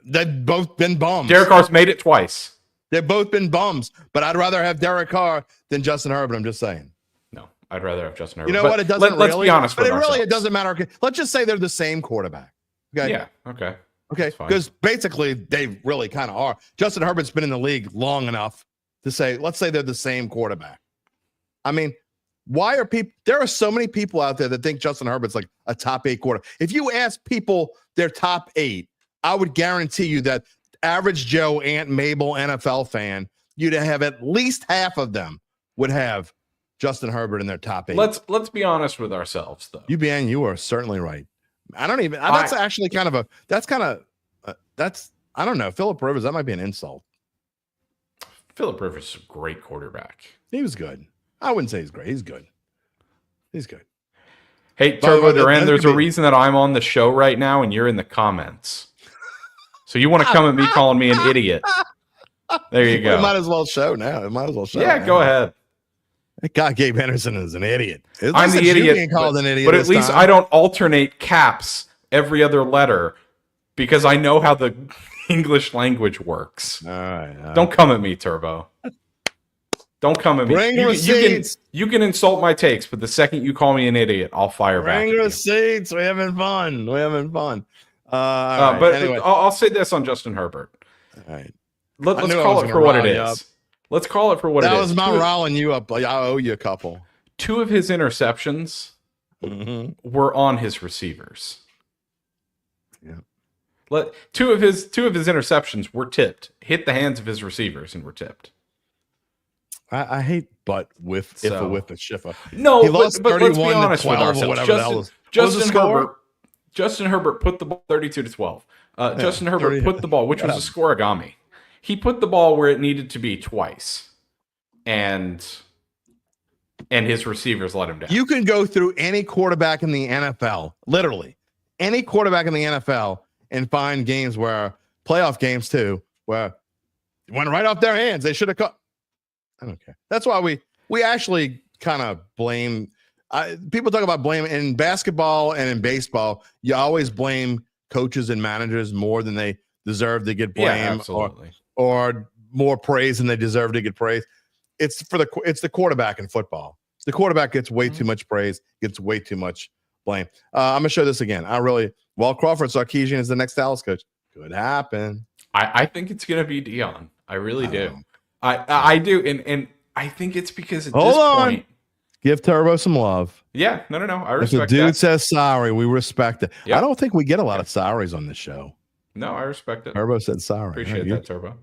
Speaker 1: they've both been bums.
Speaker 3: Derek Carr's made it twice.
Speaker 1: They've both been bums, but I'd rather have Derek Carr than Justin Herbert. I'm just saying.
Speaker 3: No, I'd rather have Justin Herbert.
Speaker 1: You know what? It doesn't
Speaker 3: let's be honest with ourselves.
Speaker 1: It doesn't matter. Okay, let's just say they're the same quarterback. Okay.
Speaker 3: Yeah. Okay.
Speaker 1: Okay. Because basically they really kind of are. Justin Herbert's been in the league long enough to say, let's say they're the same quarterback. I mean, why are people? There are so many people out there that think Justin Herbert's like a top 8 quarterback. If you ask people their top 8, I would guarantee you that average Joe, Aunt Mabel NFL fan, you'd have at least half of them would have Justin Herbert in their top 8.
Speaker 3: Let's be honest with ourselves, though.
Speaker 1: You are certainly right. I don't even. That's actually kind of a. That's kind of. That's. I don't know. Phillip Rivers. That might be an insult.
Speaker 3: Phillip Rivers is a great quarterback.
Speaker 1: He was good. I wouldn't say he's great. He's good. He's good.
Speaker 3: Hey, Turbo Duran, there's a reason that I'm on the show right now and you're in the comments. So you want to come at me calling me an idiot. There you go.
Speaker 1: It might as well show now. It might as well show.
Speaker 3: Yeah, go ahead.
Speaker 1: God, Gabe Henderson is an idiot.
Speaker 3: I'm the idiot,
Speaker 1: called an idiot
Speaker 3: but at least I don't alternate caps every other letter because I know how the English language works.
Speaker 1: All right.
Speaker 3: Don't come at me, Turbo. Don't come at me. You can insult my takes, but the second you call me an idiot, I'll fire back.
Speaker 1: Bring receipts. We're having fun.
Speaker 3: But
Speaker 1: anyway.
Speaker 3: I'll say this on Justin Herbert.
Speaker 1: All right.
Speaker 3: Let's call it for what it is. Let's call it for what it is.
Speaker 1: That was my riling you up. I owe you a couple.
Speaker 3: 2 of his interceptions were on his receivers.
Speaker 1: Yeah.
Speaker 3: 2 of his interceptions were tipped, hit the hands of his receivers, and were tipped.
Speaker 1: I hate but with iffa with a shiffa.
Speaker 3: No,
Speaker 1: he lost
Speaker 3: but let's be
Speaker 1: 31
Speaker 3: honest
Speaker 1: to
Speaker 3: with
Speaker 1: 12 or
Speaker 3: ourselves.
Speaker 1: whatever
Speaker 3: Justin Herbert put the ball 32-12. Justin Herbert put the ball, which was a scoregami. He put the ball where it needed to be twice, and his receivers let him down.
Speaker 1: You can go through any quarterback in the NFL, literally any quarterback in the NFL, and find games where playoff games too, where it went right off their hands. They should have cut. I don't care. That's why we actually kind of blame. People talk about blame in basketball and in baseball. You always blame coaches and managers more than they deserve to get blame, or more praise than they deserve to get praise. It's the quarterback in football. The quarterback gets way too much praise, gets way too much blame. I'm gonna show this again. Crawford Sarkisian is the next Dallas coach. Could happen.
Speaker 3: I think it's gonna be Dion. I really do. I do, and I think it's because at this point,
Speaker 1: give Turbo some love.
Speaker 3: Yeah, no. I respect
Speaker 1: that. If the dude says sorry, we respect it. Yep. I don't think we get a lot of sorries on this show.
Speaker 3: No, I respect it.
Speaker 1: Turbo said sorry.
Speaker 3: Appreciate that, Turbo.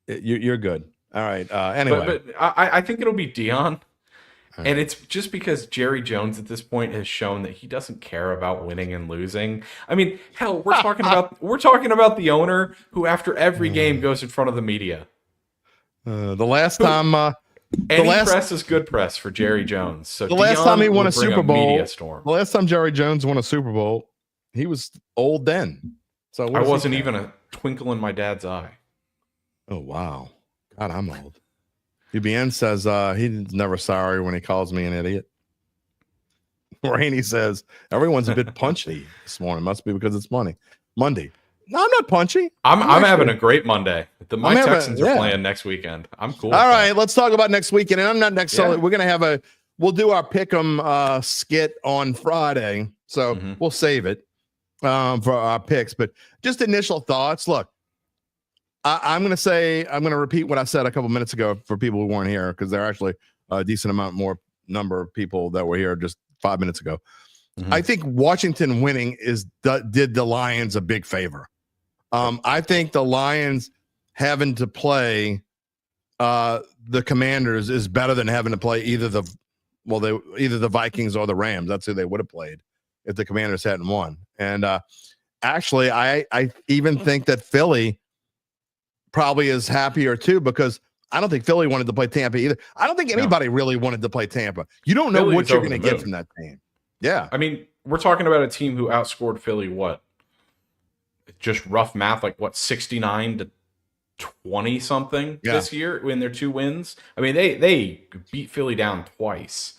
Speaker 1: You're good. All right. Anyway,
Speaker 3: but I think it'll be Dion, and it's just because Jerry Jones at this point has shown that he doesn't care about winning and losing. I mean, hell, we're talking about the owner who, after every game, goes in front of the media.
Speaker 1: The last time.
Speaker 3: Press is good press for Jerry Jones. So
Speaker 1: the last time he won a Super Bowl, the last time Jerry Jones won a Super Bowl, he was old then. So
Speaker 3: I wasn't even a twinkle in my dad's eye.
Speaker 1: Oh wow, God, I'm old. UBN says he's never sorry when he calls me an idiot. Rainey says everyone's a bit punchy this morning. Must be because it's Monday. No, I'm not punchy.
Speaker 3: I'm having a great Monday. My Texans are playing next weekend. I'm cool.
Speaker 1: All right, let's talk about next weekend. And I'm not necessarily. We're gonna we'll do our pick'em skit on Friday, so we'll save it for our picks. But just initial thoughts. Look, I'm gonna repeat what I said a couple minutes ago for people who weren't here, because there are actually a decent amount more number of people that were here just 5 minutes ago. I think Washington winning did the Lions a big favor. I think the Lions having to play the Commanders is better than having to play either the Vikings or the Rams. That's who they would have played if the Commanders hadn't won. And actually, I even think that Philly probably is happier too, because I don't think Philly wanted to play Tampa either. I don't think anybody really wanted to play Tampa. You don't know what you're going to get from that team. Yeah.
Speaker 3: I mean, we're talking about a team who outscored Philly, just rough math, 69-20 something this year in their 2 wins. I mean, they beat Philly down twice.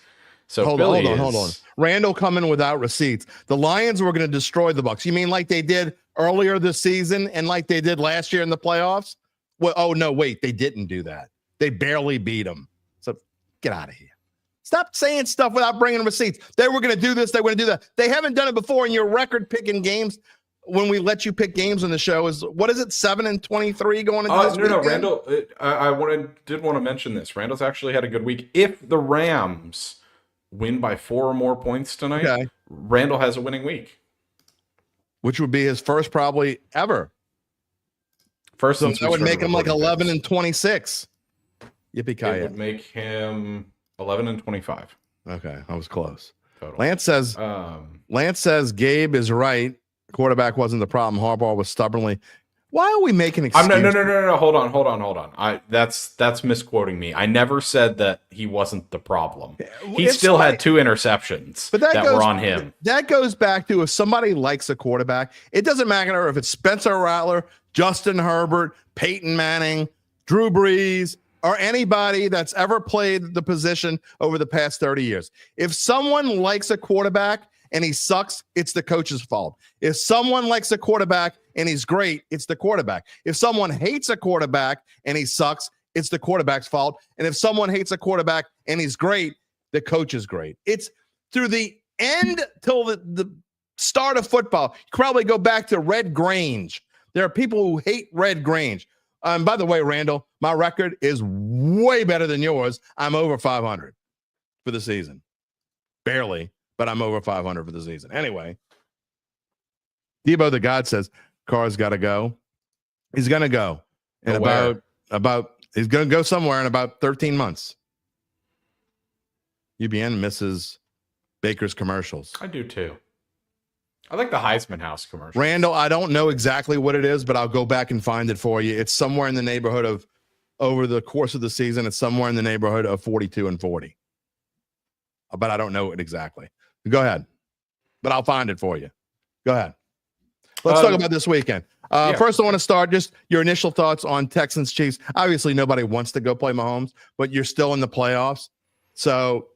Speaker 3: So
Speaker 1: hold
Speaker 3: Philly
Speaker 1: on. Randall coming without receipts. The Lions were going to destroy the Bucs. You mean like they did earlier this season and like they did last year in the playoffs? Well, oh no, wait, they didn't do that. They barely beat them. So get out of here. Stop saying stuff without bringing receipts. They were going to do this. They were going to do that. They haven't done it before. And your record picking games when we let you pick games on the show is, what is it, 7-23 going into this weekend?
Speaker 3: No, Randall, did want to mention this. Randall's actually had a good week. If the Rams win by 4 or more points tonight, okay, Randall has a winning week.
Speaker 1: Which would be his first probably ever.
Speaker 3: First,
Speaker 1: so that would make him like 11-26. Yippee-ki-yay.
Speaker 3: It would make him 11-25.
Speaker 1: Okay, I was close.
Speaker 3: Total.
Speaker 1: Lance says Gabe is right. Quarterback wasn't the problem. Harbaugh was stubbornly. Why are we making excuses?
Speaker 3: No. Hold on. That's misquoting me. I never said that he wasn't the problem. He still had 2 interceptions that were on him.
Speaker 1: That goes back to if somebody likes a quarterback, it doesn't matter if it's Spencer Rattler, Justin Herbert, Peyton Manning, Drew Brees, or anybody that's ever played the position over the past 30 years. If someone likes a quarterback and he sucks, it's the coach's fault. If someone likes a quarterback and he's great, it's the quarterback. If someone hates a quarterback and he sucks, it's the quarterback's fault. And if someone hates a quarterback and he's great, the coach is great. It's through the end till the start of football. You probably go back to Red Grange. There are people who hate Red Grange. By the way, Randall, my record is way better than yours. I'm over 500 for the season. Barely, but I'm over 500 for the season. Anyway, Debo the God says Carr's got to go. He's going to go in about he's going to go somewhere in about 13 months. UBN misses Baker's commercials.
Speaker 3: I do too. I like the Heisman House commercial.
Speaker 1: Randall, I don't know exactly what it is, but I'll go back and find it for you. It's somewhere in the neighborhood of, over the course of the season, it's somewhere in the neighborhood of 42 and 40. But I don't know it exactly. Go ahead. But I'll find it for you. Go ahead. Let's talk about this weekend. First, I want to start just your initial thoughts on Texans Chiefs. Obviously, nobody wants to go play Mahomes, but you're still in the playoffs. So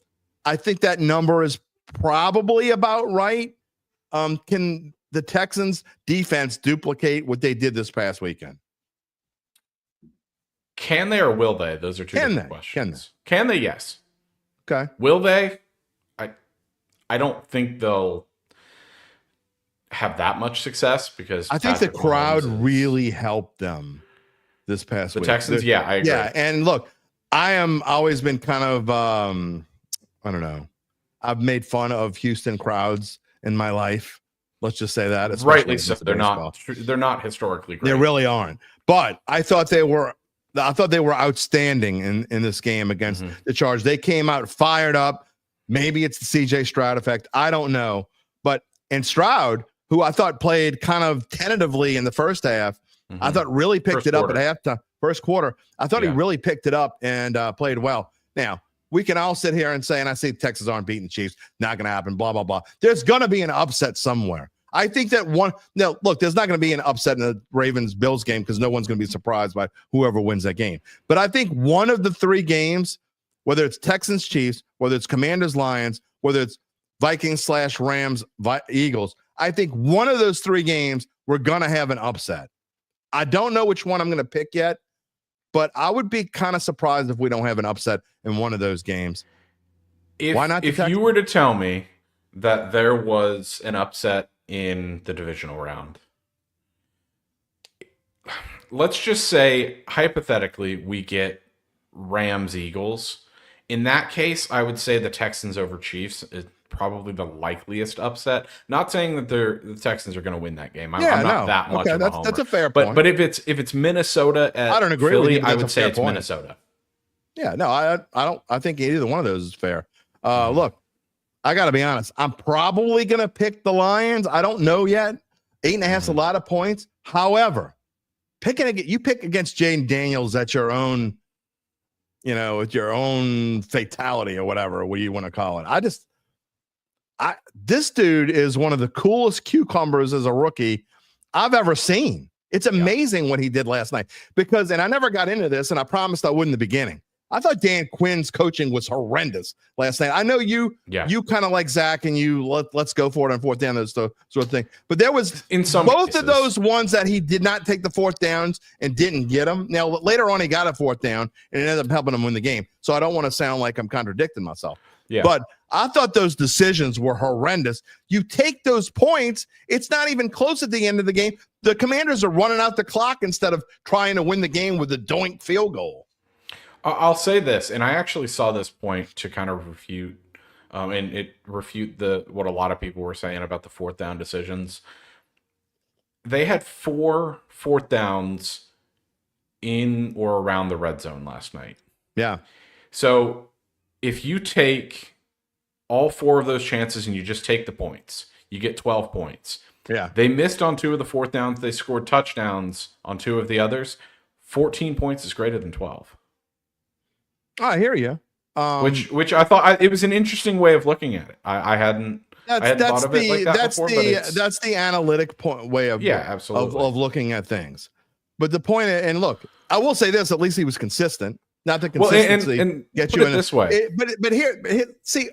Speaker 1: I think that number is probably about right. Can the Texans defense duplicate what they did this past weekend?
Speaker 3: Can they or will they? Those are two different questions. Can they? Yes.
Speaker 1: Okay.
Speaker 3: Will they? I don't think they'll have that much success because
Speaker 1: I think the crowd really helped them this past week.
Speaker 3: The Texans, yeah, I agree.
Speaker 1: Yeah, and look, I am always been kind of I don't know. I've made fun of Houston crowds in my life. Let's just say that.
Speaker 3: Rightly so. They're not historically great.
Speaker 1: They really aren't. But I thought they were outstanding in this game against the Chargers. They came out fired up. Maybe it's the CJ Stroud effect. I don't know. And Stroud, who I thought played kind of tentatively in the first half, I thought really picked it up at halftime. First quarter. I thought he really picked it up and played well. Now, we can all sit here and say, and I say Texas aren't beating the Chiefs, not going to happen, blah, blah, blah. There's going to be an upset somewhere. I think that there's not going to be an upset in the Ravens-Bills game because no one's going to be surprised by whoever wins that game. But I think one of the 3 games, whether it's Texans-Chiefs, whether it's Commanders-Lions, whether it's Vikings/Rams-Eagles, I think one of those 3 games we're going to have an upset. I don't know which one I'm going to pick yet, but I would be kind of surprised if we don't have an upset in one of those games. Why not?
Speaker 3: If you were to tell me that there was an upset in the divisional round, let's just say, hypothetically, we get Rams-Eagles. In that case, I would say the Texans over Chiefs is probably the likeliest upset. Not saying that the Texans are going to win that game. I'm not that much of a homer.
Speaker 1: That's a fair point.
Speaker 3: But if it's Minnesota at
Speaker 1: I don't agree
Speaker 3: Philly,
Speaker 1: with you,
Speaker 3: I would say it's point. Minnesota.
Speaker 1: Yeah, no, I don't. I think either one of those is fair. Look, I got to be honest. I'm probably going to pick the Lions. I don't know yet. 8.5 is a lot of points. However, you pick against Jayden Daniels at your own, with your own fatality or whatever you want to call it. This dude is one of the coolest cucumbers as a rookie I've ever seen. It's amazing what he did last night and I never got into this, and I promised I would in the beginning. I thought Dan Quinn's coaching was horrendous last night. I know you kind of like Zach and you let's go for it on fourth down, those sort of thing. But there was
Speaker 3: in some
Speaker 1: both
Speaker 3: cases.
Speaker 1: of those ones that he did not take the fourth downs and didn't get them. Now later on he got a fourth down and it ended up helping him win the game. So I don't want to sound like I'm contradicting myself.
Speaker 3: Yeah.
Speaker 1: But I thought those decisions were horrendous. You take those points, it's not even close at the end of the game. The Commanders are running out the clock instead of trying to win the game with a doink field goal.
Speaker 3: I'll say this, and I actually saw this point to kind of refute, what a lot of people were saying about the fourth down decisions. They had 4 fourth downs in or around the red zone last night.
Speaker 1: Yeah.
Speaker 3: So if you take all 4 of those chances and you just take the points, you get 12 points.
Speaker 1: Yeah.
Speaker 3: They missed on 2 of the fourth downs. They scored touchdowns on 2 of the others. 14 points is greater than 12.
Speaker 1: I hear you.
Speaker 3: Which I thought it was an interesting way of looking at it. I hadn't thought of it like that before.
Speaker 1: That's the analytic way of
Speaker 3: absolutely
Speaker 1: of looking at things. But the point, and look, I will say this: at least he was consistent. Not the consistency
Speaker 3: and
Speaker 1: get
Speaker 3: put
Speaker 1: you
Speaker 3: it
Speaker 1: in
Speaker 3: this way.
Speaker 1: But here, see,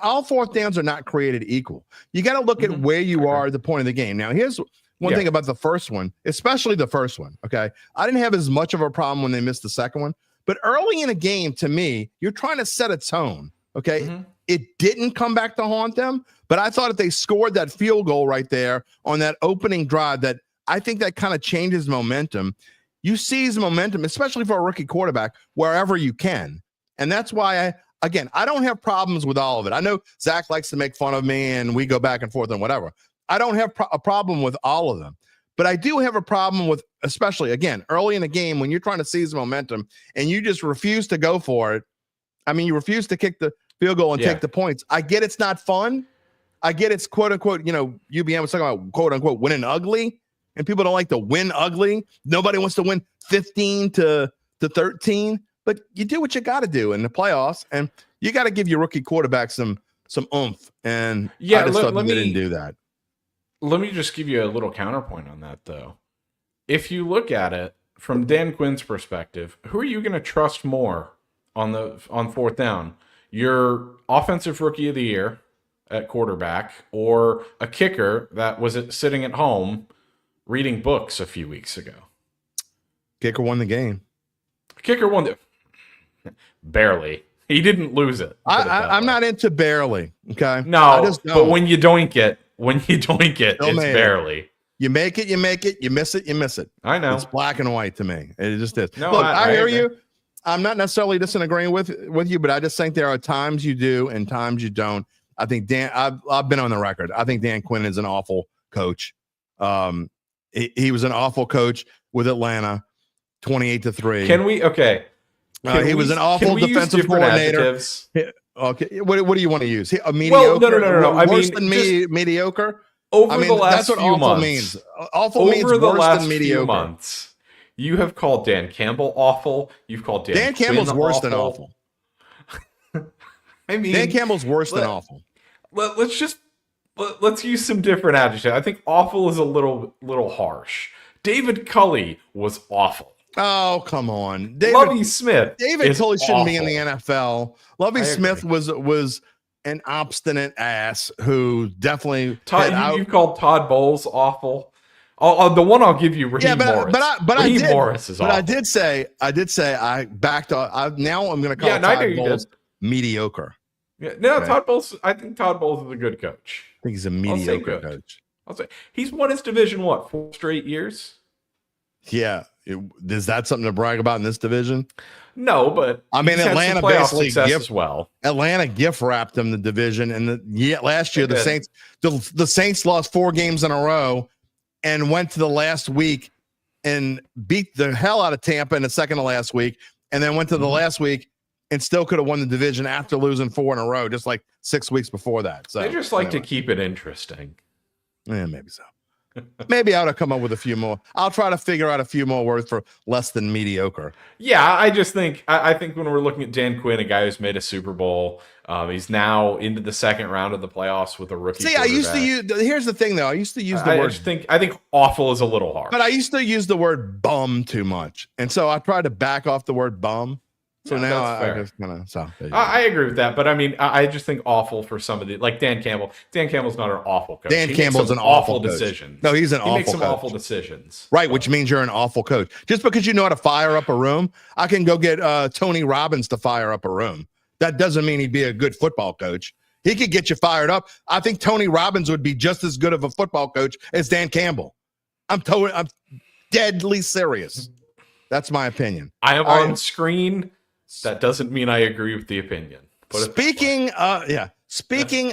Speaker 1: all fourth downs are not created equal. You got to look at where you are at the point of the game. Now, here's one thing about the first one, especially the first one. Okay, I didn't have as much of a problem when they missed the second one. But early in a game, to me, you're trying to set a tone, okay? It didn't come back to haunt them, but I thought if they scored that field goal right there on that opening drive, that I think that kind of changes momentum. You seize momentum, especially for a rookie quarterback, wherever you can. And that's why, I don't have problems with all of it. I know Zach likes to make fun of me, and we go back and forth and whatever. I don't have a problem with all of them. But I do have a problem with, especially, again, early in the game when you're trying to seize momentum and you just refuse to go for it. I mean, you refuse to kick the field goal and take the points. I get it's not fun. I get it's quote unquote, UBM was talking about quote unquote winning ugly, and people don't like to win ugly. Nobody wants to win 15 to 13, but you do what you got to do in the playoffs, and you got to give your rookie quarterback some oomph. And I just thought they didn't do that.
Speaker 3: Let me just give you a little counterpoint on that, though. If you look at it from Dan Quinn's perspective, who are you going to trust more on fourth down? Your offensive rookie of the year at quarterback, or a kicker that was sitting at home reading books a few weeks ago?
Speaker 1: Kicker won the game.
Speaker 3: Kicker won barely. He didn't lose it.
Speaker 1: I'm not into barely. Okay.
Speaker 3: No, I just don't. But when you doink it, it's barely.
Speaker 1: You make it, you make it. You miss it, you miss it.
Speaker 3: I know.
Speaker 1: It's black and white to me. It just is.
Speaker 3: No,
Speaker 1: look, I hear you. I'm not necessarily disagreeing with you, but I just think there are times you do and times you don't. I think I've been on the record. I think Dan Quinn is an awful coach. He was an awful coach with Atlanta, 28-3.
Speaker 3: Can we? Okay.
Speaker 1: He was an awful defensive coordinator. Okay, what do you want to use? A mediocre?
Speaker 3: Well, no.
Speaker 1: Worse than mediocre.
Speaker 3: Over the last
Speaker 1: that's what
Speaker 3: few
Speaker 1: awful
Speaker 3: months,
Speaker 1: means. Awful means worse than mediocre.
Speaker 3: Few months, you have called Dan Campbell awful. You've called Dan
Speaker 1: Campbell's worse
Speaker 3: awful.
Speaker 1: than awful.
Speaker 3: I mean,
Speaker 1: Dan Campbell's worse than awful.
Speaker 3: Let's use some different adjectives. I think awful is a little harsh. David Culley was awful.
Speaker 1: Oh, come on.
Speaker 3: Lovie Smith.
Speaker 1: David Culley shouldn't be in the NFL. Lovie Smith was an obstinate ass who definitally
Speaker 3: you've called Todd Bowles awful. The one I'll give you, Raheem Morris. Raheem Morris is awful.
Speaker 1: But I did say I backed off. Now I'm going to call Todd Bowles mediocre.
Speaker 3: Yeah, no, okay. Todd Bowles. I think Todd Bowles is a good coach.
Speaker 1: I think he's a mediocre coach.
Speaker 3: I'll say he's won his division 4 straight years.
Speaker 1: Yeah. Is that something to brag about in this division?
Speaker 3: No, but
Speaker 1: I mean, Atlanta basically
Speaker 3: Atlanta
Speaker 1: gift wrapped them the division, and last year the Saints lost 4 games in a row and went to the last week and beat the hell out of Tampa in the second to last week, and then went to the last week and still could have won the division after losing 4 in a row, just like 6 weeks before that. So
Speaker 3: they just like to keep it interesting.
Speaker 1: Yeah, maybe so. Maybe I ought to come up with a few more. I'll try to figure out a few more words for less than mediocre.
Speaker 3: Yeah, I just think I think when we're looking at Dan Quinn, a guy who's made a Super Bowl, he's now into the second round of the playoffs with a rookie.
Speaker 1: See, I used to use. Here's the thing, though. I used to use the word.
Speaker 3: I think awful is a little hard.
Speaker 1: But I used to use the word bum too much, and so I tried to back off the word bum. So
Speaker 3: Yeah,
Speaker 1: now
Speaker 3: that's
Speaker 1: I
Speaker 3: fair.
Speaker 1: just kind of so. there you go.
Speaker 3: I agree with that, but I mean, I just think awful for some of the like Dan Campbell. Dan Campbell's not an awful coach.
Speaker 1: Dan
Speaker 3: He
Speaker 1: Campbell's
Speaker 3: makes some
Speaker 1: an awful coach.
Speaker 3: decisions.
Speaker 1: No, he's an
Speaker 3: he
Speaker 1: awful
Speaker 3: makes some
Speaker 1: coach.
Speaker 3: awful decisions.
Speaker 1: Right, which means you're an awful coach. Just because you know how to fire up a room, I can go get Tony Robbins to fire up a room. That doesn't mean he'd be a good football coach. He could get you fired up. I think Tony Robbins would be just as good of a football coach as Dan Campbell. I'm deadly serious. That's my opinion.
Speaker 3: I am on screen. That doesn't mean I agree with the opinion.
Speaker 1: Speaking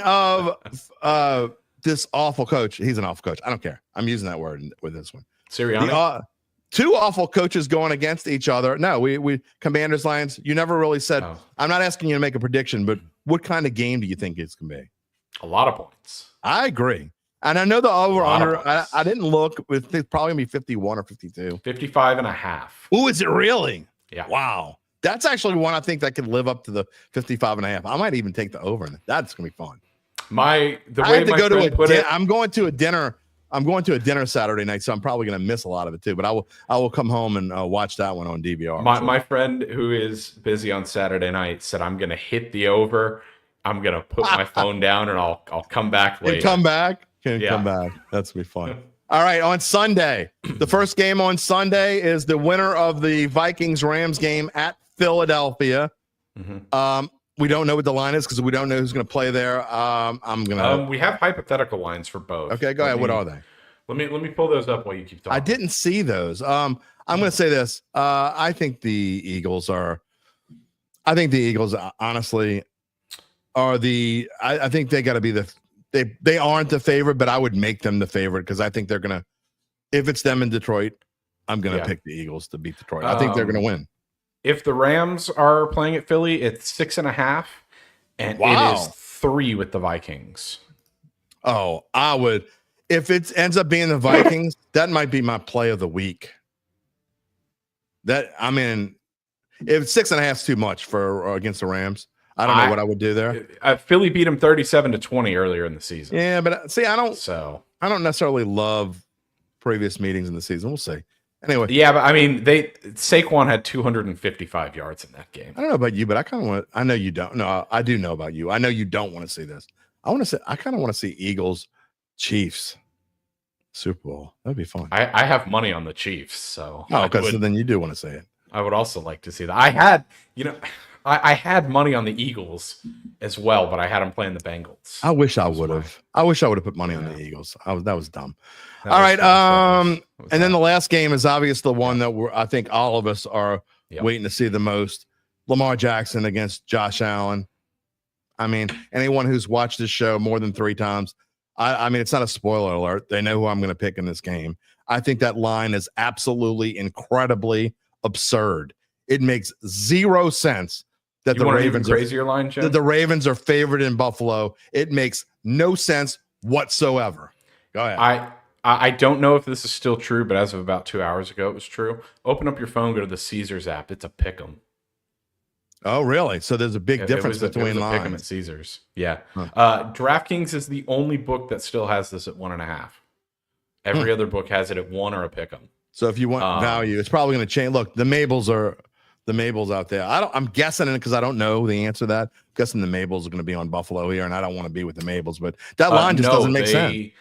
Speaker 1: of this awful coach, he's an awful coach. I don't care. I'm using that word with this one.
Speaker 3: Sirianni?
Speaker 1: Two awful coaches going against each other. No, we Commanders Lions. You never really said.
Speaker 3: Oh.
Speaker 1: I'm not asking you to make a prediction, but what kind of game do you think it's gonna be?
Speaker 3: A lot of points.
Speaker 1: I agree, and I know the over under. I didn't look. It's probably gonna be 51 or 52.
Speaker 3: 55.5.
Speaker 1: Oh, is it really?
Speaker 3: Yeah.
Speaker 1: Wow. That's actually one I think that could live up to the 55.5. I might even take the over. That's gonna be fun. I'm going to a dinner. I'm going to a dinner Saturday night, so I'm probably going to miss a lot of it too. But I will come home and watch that one on DVR.
Speaker 3: My friend who is busy on Saturday night said I'm going to hit the over. I'm going to put my phone down and I'll come back later.
Speaker 1: Come back. Come back. That's gonna be fun. All right, on Sunday, the first game on Sunday is the winner of the Vikings-Rams game at Philadelphia. Mm-hmm. We don't know what the line is because we don't know who's going to play there.
Speaker 3: We have hypothetical lines for both.
Speaker 1: Okay, go ahead. What are they?
Speaker 3: Let me pull those up while you keep talking.
Speaker 1: I didn't see those. I'm going to say this. I think the Eagles honestly are the. I think they got to be they aren't the favorite, but I would make them the favorite because I think they're going to. If it's them in Detroit, I'm going to pick the Eagles to beat Detroit. I think they're going to win. If the Rams are playing at Philly, it's 6.5, and it is 3 with the Vikings. Oh, I would. If it ends up being the Vikings, that might be my play of the week. If 6.5 is too much for against the Rams, I don't know what I would do there. Philly beat them 37-20 earlier in the season. Yeah, but see, I don't necessarily love previous meetings in the season. We'll see. Anyway, yeah, but I mean, Saquon had 255 yards in that game. I don't know about you, but I kind of want. I know you don't. No, I do know about you. I know you don't want to see this. I kind of want to see Eagles, Chiefs, Super Bowl. That'd be fun. I have money on the Chiefs, so because then you do want to see it. I would also like to see that. I had money on the Eagles as well, but I had them playing the Bengals. I wish I would have. I wish I would have put money on the Eagles. That was dumb. All right. And then the last game is obviously the one that I think all of us are waiting to see the most. Lamar Jackson against Josh Allen. I mean, anyone who's watched this show more than 3 times, I mean, it's not a spoiler alert. They know who I'm going to pick in this game. I think that line is absolutely incredibly absurd. It makes 0 sense that the Ravens crazier line, Joe? That the Ravens are favored in Buffalo. It makes no sense whatsoever. Go ahead. I don't know if this is still true, but as of about 2 hours ago, it was true. Open up your phone, go to the Caesars app. It's a pick'em. Oh, really? So there's a big difference between lines. Pick'em at Caesars. Yeah. Huh. DraftKings is the only book that still has this at 1.5. Every other book has it at 1 or a pick'em. So if you want value, it's probably going to change. Look, the Mabels out there. I'm guessing it because I don't know the answer to that. I'm guessing the Mabels are going to be on Buffalo here, and I don't want to be with the Mabels, but that line just doesn't make sense.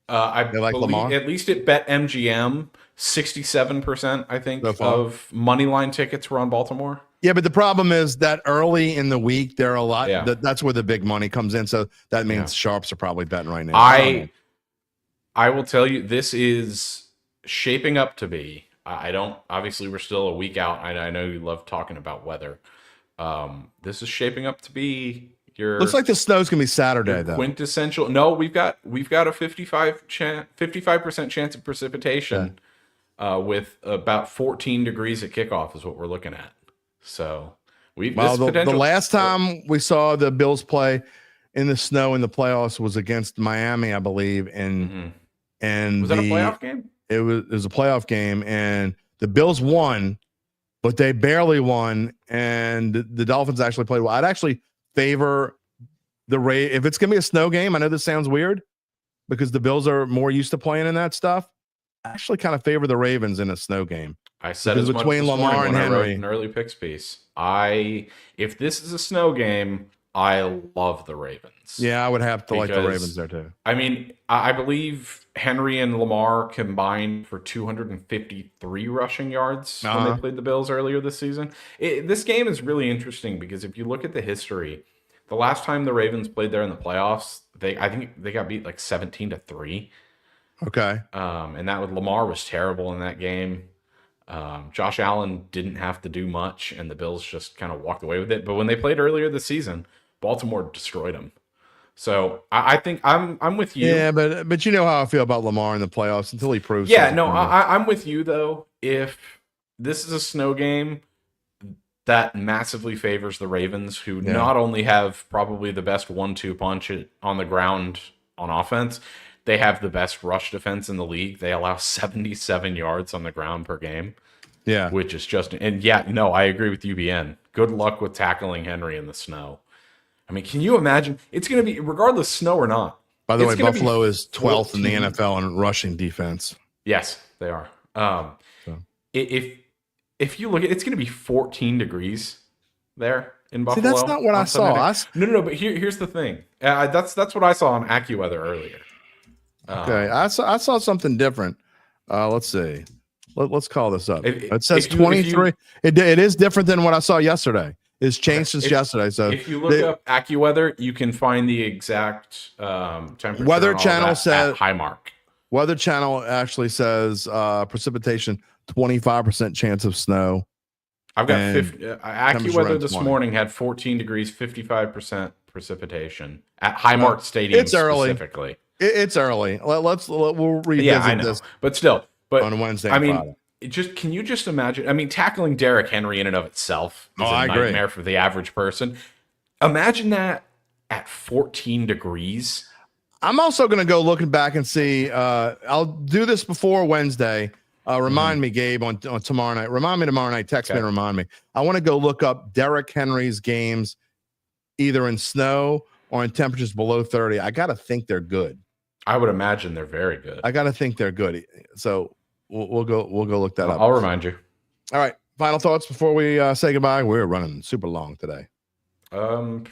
Speaker 1: I like believe, Lamar? At least at BetMGM, 67%, I think, of money line tickets were on Baltimore. Yeah, but the problem is that early in the week, there are a lot. Yeah. That's where the big money comes in. So that means sharps are probably betting right now. I will tell you, this is shaping up to be. Obviously, we're still a week out. I know you love talking about weather. This is shaping up to be your. Looks like the snow's gonna be Saturday though. Quintessential. No, we've got a 55% chance of precipitation, with about 14 degrees at kickoff is what we're looking at. So the last time we saw the Bills play in the snow in the playoffs was against Miami, I believe, and was that a playoff game? It was a playoff game, and the Bills won, but they barely won, and the Dolphins actually played well. I'd actually favor the Ravens. If it's going to be a snow game, I know this sounds weird because the Bills are more used to playing in that stuff. I actually kind of favor the Ravens in a snow game.
Speaker 3: I said
Speaker 1: Because
Speaker 3: as much
Speaker 1: between
Speaker 3: this
Speaker 1: Lamar
Speaker 3: morning
Speaker 1: and
Speaker 3: when I wrote
Speaker 1: Henry.
Speaker 3: an early picks piece. If this is a snow game, I love the Ravens.
Speaker 1: Yeah, I would have to like the
Speaker 3: Because,
Speaker 1: Ravens there too.
Speaker 3: I mean, I believe Henry and Lamar combined for 253 rushing yards when they played the Bills earlier this season. This game is really interesting because if you look at the history, the last time the Ravens played there in the playoffs, I think they got beat like 17-3.
Speaker 1: Okay.
Speaker 3: And that with Lamar was terrible in that game. Josh Allen didn't have to do much, and the Bills just kind of walked away with it. But when they played earlier this season, Baltimore destroyed them. So I think I'm with you.
Speaker 1: Yeah, but you know how I feel about Lamar in the playoffs until he proves.
Speaker 3: Yeah, no, I'm with you though. If this is a snow game, that massively favors the Ravens, who not only have probably the best 1-2 punch on the ground on offense, they have the best rush defense in the league. They allow 77 yards on the ground per game.
Speaker 1: Yeah.
Speaker 3: Which is just, and yeah, no, I agree with UBN. Good luck with tackling Henry in the snow. I mean, can you imagine? It's going to be, regardless snow or not.
Speaker 1: By the way, Buffalo is 12th in the NFL in rushing defense.
Speaker 3: Yes, they are. If you look at, it's going to be 14 degrees there in Buffalo.
Speaker 1: See, that's not what I saw.
Speaker 3: No. But here's the thing. That's what I saw on AccuWeather earlier.
Speaker 1: Okay, I saw something different. Let's see. Let's call this up. It says 23. It is different than what I saw yesterday. It's changed since yesterday. So
Speaker 3: if you look up AccuWeather, you can find the exact temperature.
Speaker 1: Weather Channel says
Speaker 3: high mark.
Speaker 1: Weather Channel actually says precipitation 25% chance of snow.
Speaker 3: I've got AccuWeather this morning had 14 degrees, 55% precipitation at Highmark Stadium.
Speaker 1: It's early.
Speaker 3: Specifically.
Speaker 1: It's early. We'll revisit
Speaker 3: yeah, I know.
Speaker 1: this.
Speaker 3: But still,
Speaker 1: on Wednesday. I mean,
Speaker 3: can you just imagine? I mean, tackling Derrick Henry in and of itself is a nightmare for the average person. Imagine that at 14 degrees.
Speaker 1: I'm also going to go looking back and see. I'll do this before Wednesday. Remind me, Gabe, on tomorrow night. Remind me tomorrow night. Text me and remind me. I want to go look up Derrick Henry's games, either in snow or in temperatures below 30. I got to think they're good.
Speaker 3: I would imagine they're very good.
Speaker 1: I got to think they're good. So we'll go look that up.
Speaker 3: I'll remind you.
Speaker 1: All right. Final thoughts before we say goodbye. We're running super long today.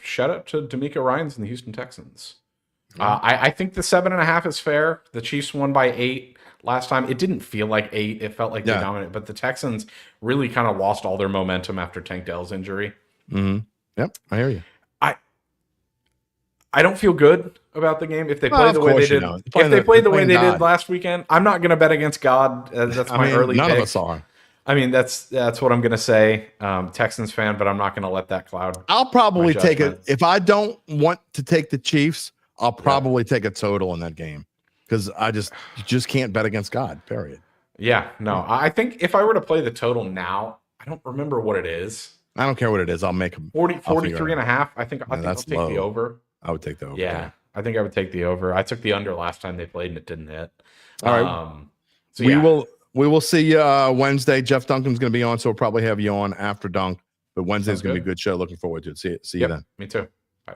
Speaker 3: Shout out to D'Amico Ryans and the Houston Texans. I think the 7.5 is fair. The Chiefs won by 8 last time. It didn't feel like 8. It felt like they dominated. But the Texans really kind of lost all their momentum after Tank Dell's injury.
Speaker 1: Mm-hmm. Yep, I hear you.
Speaker 3: I don't feel good about the game if they play the way they did. If they play the way they did last weekend, I'm not going to bet against God. That's my early
Speaker 1: none
Speaker 3: pick.
Speaker 1: of us are.
Speaker 3: I mean, that's what I'm going to say. Texans fan, but I'm not going to let that cloud.
Speaker 1: I'll probably take it. If I don't want to take the Chiefs, I'll probably take a total in that game because you just can't bet against God, period.
Speaker 3: Yeah, no. I think if I were to play the total now, I don't remember what it is.
Speaker 1: I don't care what it is. I'll make them
Speaker 3: 43.5. I think I'll take the over.
Speaker 1: I would take the over.
Speaker 3: Yeah, I think I would take the over. I took the under last time they played and it didn't hit.
Speaker 1: All right. We will see you Wednesday. Jeff Duncan's going to be on, so we'll probably have you on after Dunk. But Wednesday's going to be a good show. Looking forward to it. See you then.
Speaker 3: Me too. Bye.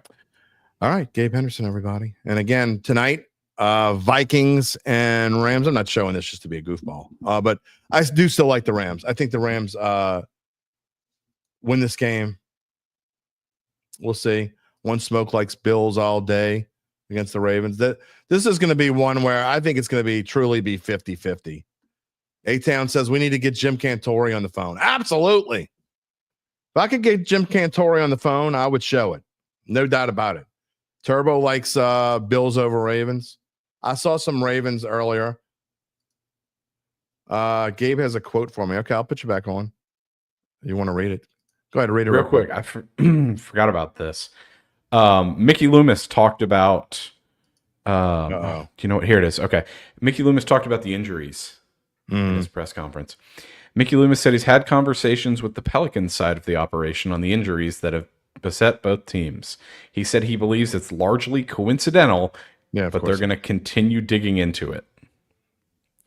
Speaker 1: All right, Gabe Henderson, everybody. And again, tonight, Vikings and Rams. I'm not showing this just to be a goofball, but I do still like the Rams. I think the Rams win this game. We'll see. One smoke likes Bills all day against the Ravens. This is going to be one where I think it's going to be truly 50-50. A-Town says we need to get Jim Cantore on the phone. Absolutely. If I could get Jim Cantore on the phone, I would show it. No doubt about it. Turbo likes Bills over Ravens. I saw some Ravens earlier. Gabe has a quote for me. Okay, I'll put you back on. You want to read it? Go ahead, read it
Speaker 3: real quick. I forgot about this. Mickey Loomis talked about. Do you know what? Here it is. Okay, Mickey Loomis talked about the injuries in his press conference. Mickey Loomis said he's had conversations with the Pelicans side of the operation on the injuries that have beset both teams. He said he believes it's largely coincidental, but they're going to continue digging into it.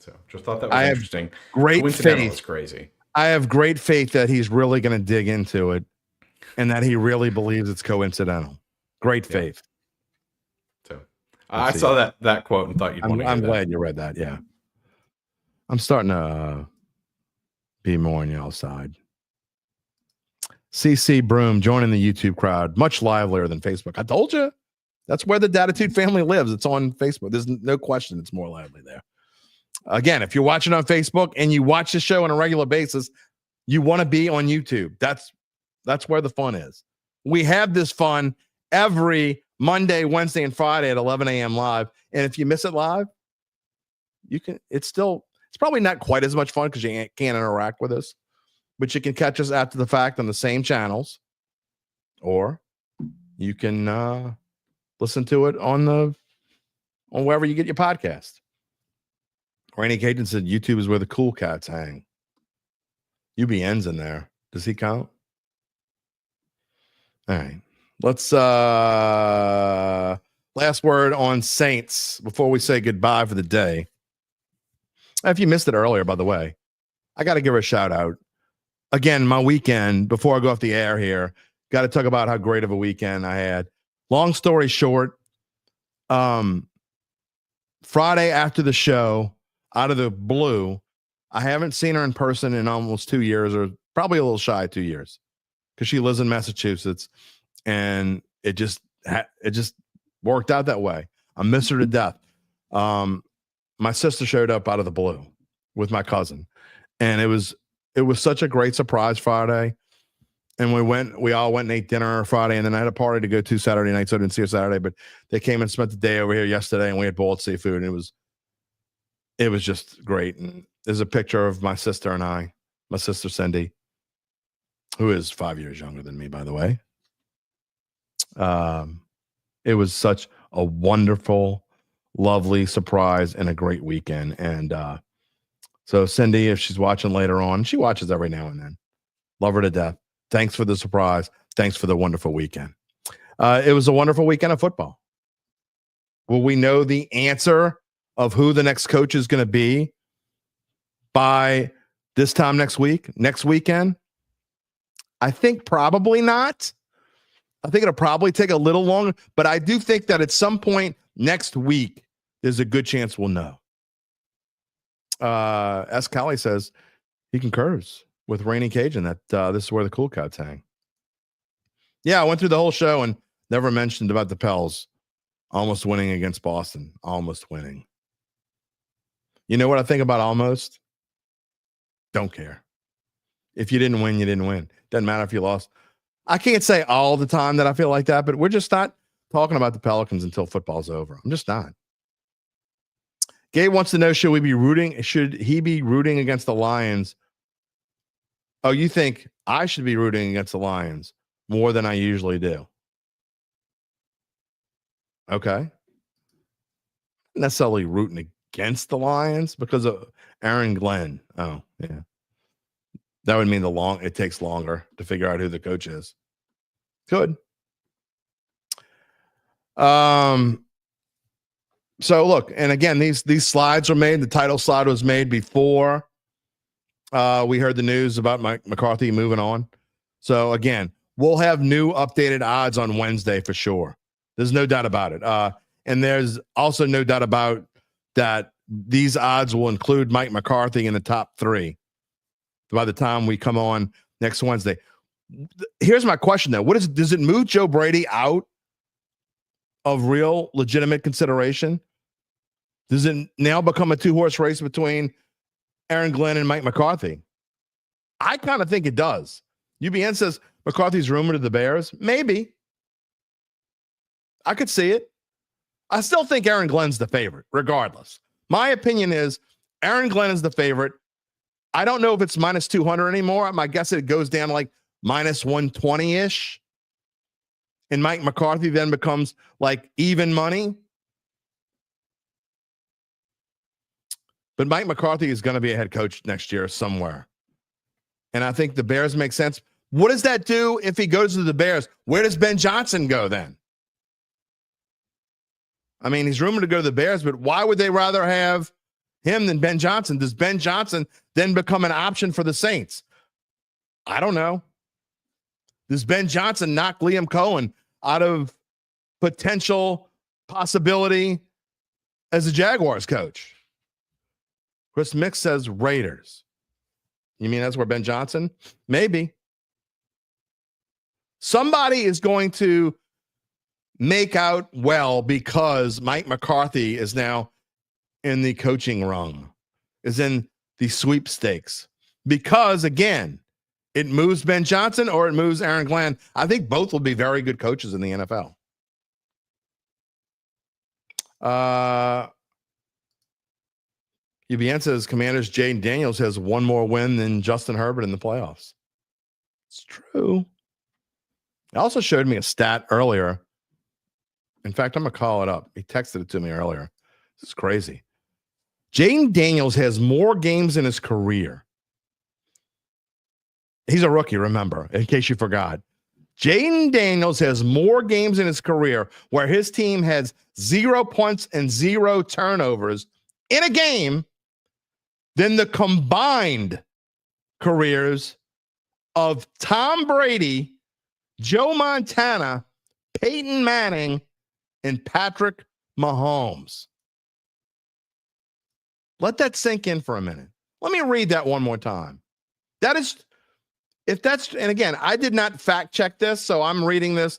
Speaker 3: So, just thought that was interesting.
Speaker 1: Great faith.
Speaker 3: Is crazy.
Speaker 1: I have great faith that he's really going to dig into it, and that he really believes it's coincidental. Great faith.
Speaker 3: So I saw that quote and thought you'd want to hear
Speaker 1: I'm glad you read that. Yeah. I'm starting to Be more on your side. CC Broom joining the YouTube crowd, much livelier than Facebook. I told you. That's where the Dattitude family lives. It's on Facebook. There's no question it's more lively there. Again, if you're watching on Facebook and you watch the show on a regular basis, you want to be on YouTube. That's where the fun is. We have this fun every Monday, Wednesday, and Friday at 11 a.m. live. And if you miss it live, you can. It's probably not quite as much fun because you can't interact with us, but you can catch us after the fact on the same channels, or you can listen to it on wherever you get your podcast. Rainy Cajun said YouTube is where the cool cats hang. UBN's in there. Does he count? All right. Let's last word on Saints before we say goodbye for the day. If you missed it earlier, by the way, I got to give her a shout out. Again, my weekend, before I go off the air here, got to talk about how great of a weekend I had. Long story short, Friday after the show, out of the blue, I haven't seen her in person in almost 2 years, or probably a little shy of 2 years, because she lives in Massachusetts, and it just worked out that way. I miss her to death. My sister showed up out of the blue with my cousin, and it was such a great surprise Friday. And we all went and ate dinner Friday, and then I had a party to go to Saturday night, so I didn't see her Saturday, but they came and spent the day over here yesterday, and we had boiled seafood, and it was just great. And there's a picture of my sister and I, my sister Cindy, who is 5 years younger than me, by the way. It was such a wonderful, lovely surprise and a great weekend. And so Cindy, if she's watching later on, she watches every now and then. Love her to death. Thanks for the surprise. Thanks for the wonderful weekend. It was a wonderful weekend of football. Will we know the answer of who the next coach is going to be by this time next weekend? I think probably not. I think it'll probably take a little longer, but I do think that at some point next week, there's a good chance we'll know. S. Callie says he concurs with Rainy Cajun that this is where the cool cats hang. Yeah, I went through the whole show and never mentioned about the Pels almost winning against Boston. Almost winning. You know what I think about almost? Don't care. If you didn't win, you didn't win. Doesn't matter if you lost. I can't say all the time that I feel like that, but we're just not talking about the Pelicans until football's over. I'm just not. Gabe wants to know, should he be rooting against the Lions? Oh, you think I should be rooting against the Lions more than I usually do? Okay. Not necessarily rooting against the Lions because of Aaron Glenn. Oh, yeah. That would mean it takes longer to figure out who the coach is. Good. So look, and again, these slides were made. The title slide was made before we heard the news about Mike McCarthy moving on. So again, we'll have new updated odds on Wednesday for sure. There's no doubt about it. And there's also no doubt about that these odds will include Mike McCarthy in the top 3 by the time we come on next Wednesday. Here's my question though. Does it move Joe Brady out of real legitimate consideration? Does it now become a 2-horse race between Aaron Glenn and Mike McCarthy? I kind of think it does. UBN says McCarthy's rumored to the Bears. Maybe. I could see it. I still think Aaron Glenn's the favorite, regardless. My opinion is Aaron Glenn is the favorite. I don't know if it's minus 200 anymore. My guess it goes down to like minus 120-ish. And Mike McCarthy then becomes like even money. But Mike McCarthy is going to be a head coach next year somewhere. And I think the Bears make sense. What does that do if he goes to the Bears? Where does Ben Johnson go then? I mean, he's rumored to go to the Bears, but why would they rather have him than Ben Johnson? Does Ben Johnson then become an option for the Saints? I don't know. Does Ben Johnson knock Liam Cohen out of potential possibility as a Jaguars coach? Chris Mix says Raiders. You mean that's where Ben Johnson? Maybe. Somebody is going to make out well because Mike McCarthy is now in the coaching rung, is in the sweepstakes. Because, again, it moves Ben Johnson or it moves Aaron Glenn. I think both will be very good coaches in the NFL. UBN says Commanders' Jayden Daniels has one more win than Justin Herbert in the playoffs. It's true. It also showed me a stat earlier. In fact, I'm going to call it up. He texted it to me earlier. This is crazy. Jayden Daniels has more games in his career. He's a rookie, remember, in case you forgot. Jayden Daniels has more games in his career where his team has 0 points and 0 turnovers in a game than the combined careers of Tom Brady, Joe Montana, Peyton Manning, and Patrick Mahomes. Let that sink in for a minute. Let me read that one more time. That is, if that's, and again, I did not fact check this, so I'm reading this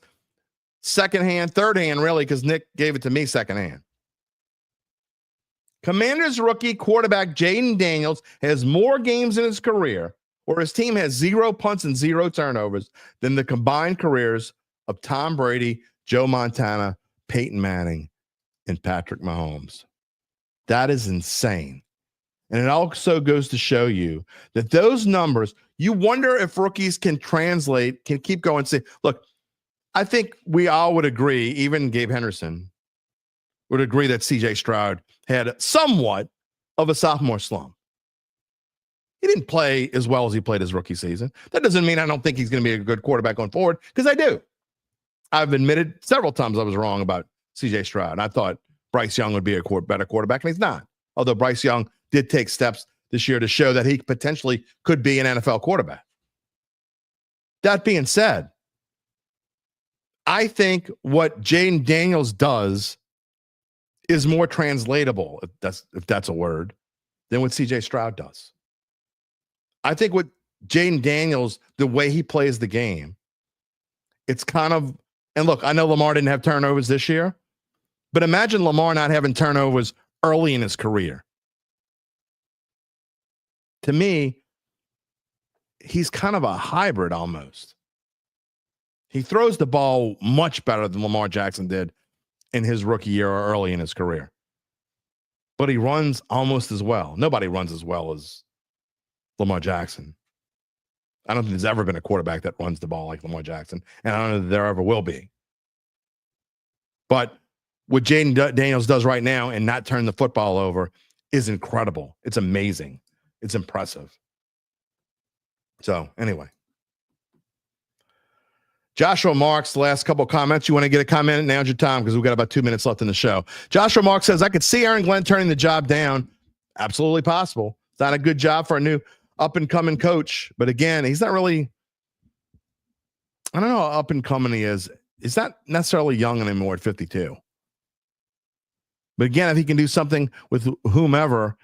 Speaker 1: secondhand, third hand, really, because Nick gave it to me secondhand. Commanders rookie quarterback Jayden Daniels has more games in his career, or his team has 0 punts and 0 turnovers, than the combined careers of Tom Brady, Joe Montana, Peyton Manning, and Patrick Mahomes. That is insane. And it also goes to show you that those numbers, you wonder if rookies can translate, can keep going and say, look, I think we all would agree, even Gabe Henderson would agree that C.J. Stroud had somewhat of a sophomore slump. He didn't play as well as he played his rookie season. That doesn't mean I don't think he's going to be a good quarterback going forward, because I do. I've admitted several times I was wrong about C.J. Stroud. I thought Bryce Young would be a better quarterback, and he's not. Although Bryce Young did take steps this year to show that he potentially could be an NFL quarterback. That being said, I think what Jayden Daniels does is more translatable, if that's a word, than what C.J. Stroud does. I think with Jayden Daniels, the way he plays the game, it's kind of, and look, I know Lamar didn't have turnovers this year, but imagine Lamar not having turnovers early in his career. To me, he's kind of a hybrid almost. He throws the ball much better than Lamar Jackson did in his rookie year or early in his career. But he runs almost as well. Nobody runs as well as Lamar Jackson. I don't think there's ever been a quarterback that runs the ball like Lamar Jackson, and I don't know that there ever will be. But what Jayden Daniels does right now and not turn the football over is incredible. It's amazing. It's impressive. So, anyway. Joshua Marks, the last couple of comments. You want to get a comment? Now's your time, because we've got about 2 minutes left in the show. Joshua Marks says, I could see Aaron Glenn turning the job down. Absolutely possible. It's not a good job for a new up-and-coming coach. But again, he's not really, I don't know how up-and-coming he is. He's not necessarily young anymore at 52. But again, if he can do something with whomever,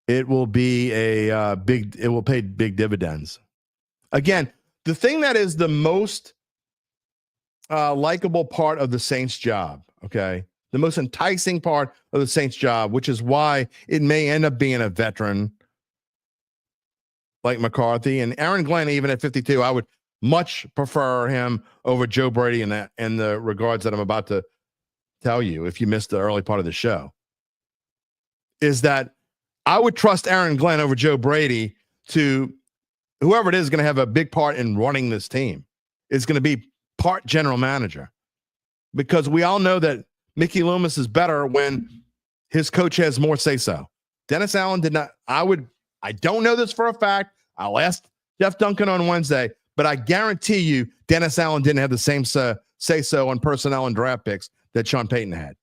Speaker 1: it will be it will pay big dividends. Again, the thing that is the most likable part of the Saints job, okay, the most enticing part of the Saints job, which is why it may end up being a veteran like McCarthy and Aaron Glenn, even at 52, I would much prefer him over Joe Brady in the regards that I'm about to tell you if you missed the early part of the show, is that I would trust Aaron Glenn over Joe Brady to whoever it is going to have a big part in running this team. Is going to be part general manager, because we all know that Mickey Loomis is better when his coach has more say-so. Dennis Allen did not. I don't know this for a fact. I'll ask Jeff Duncan on Wednesday, but I guarantee you Dennis Allen didn't have the same say-so on personnel and draft picks that Sean Payton had.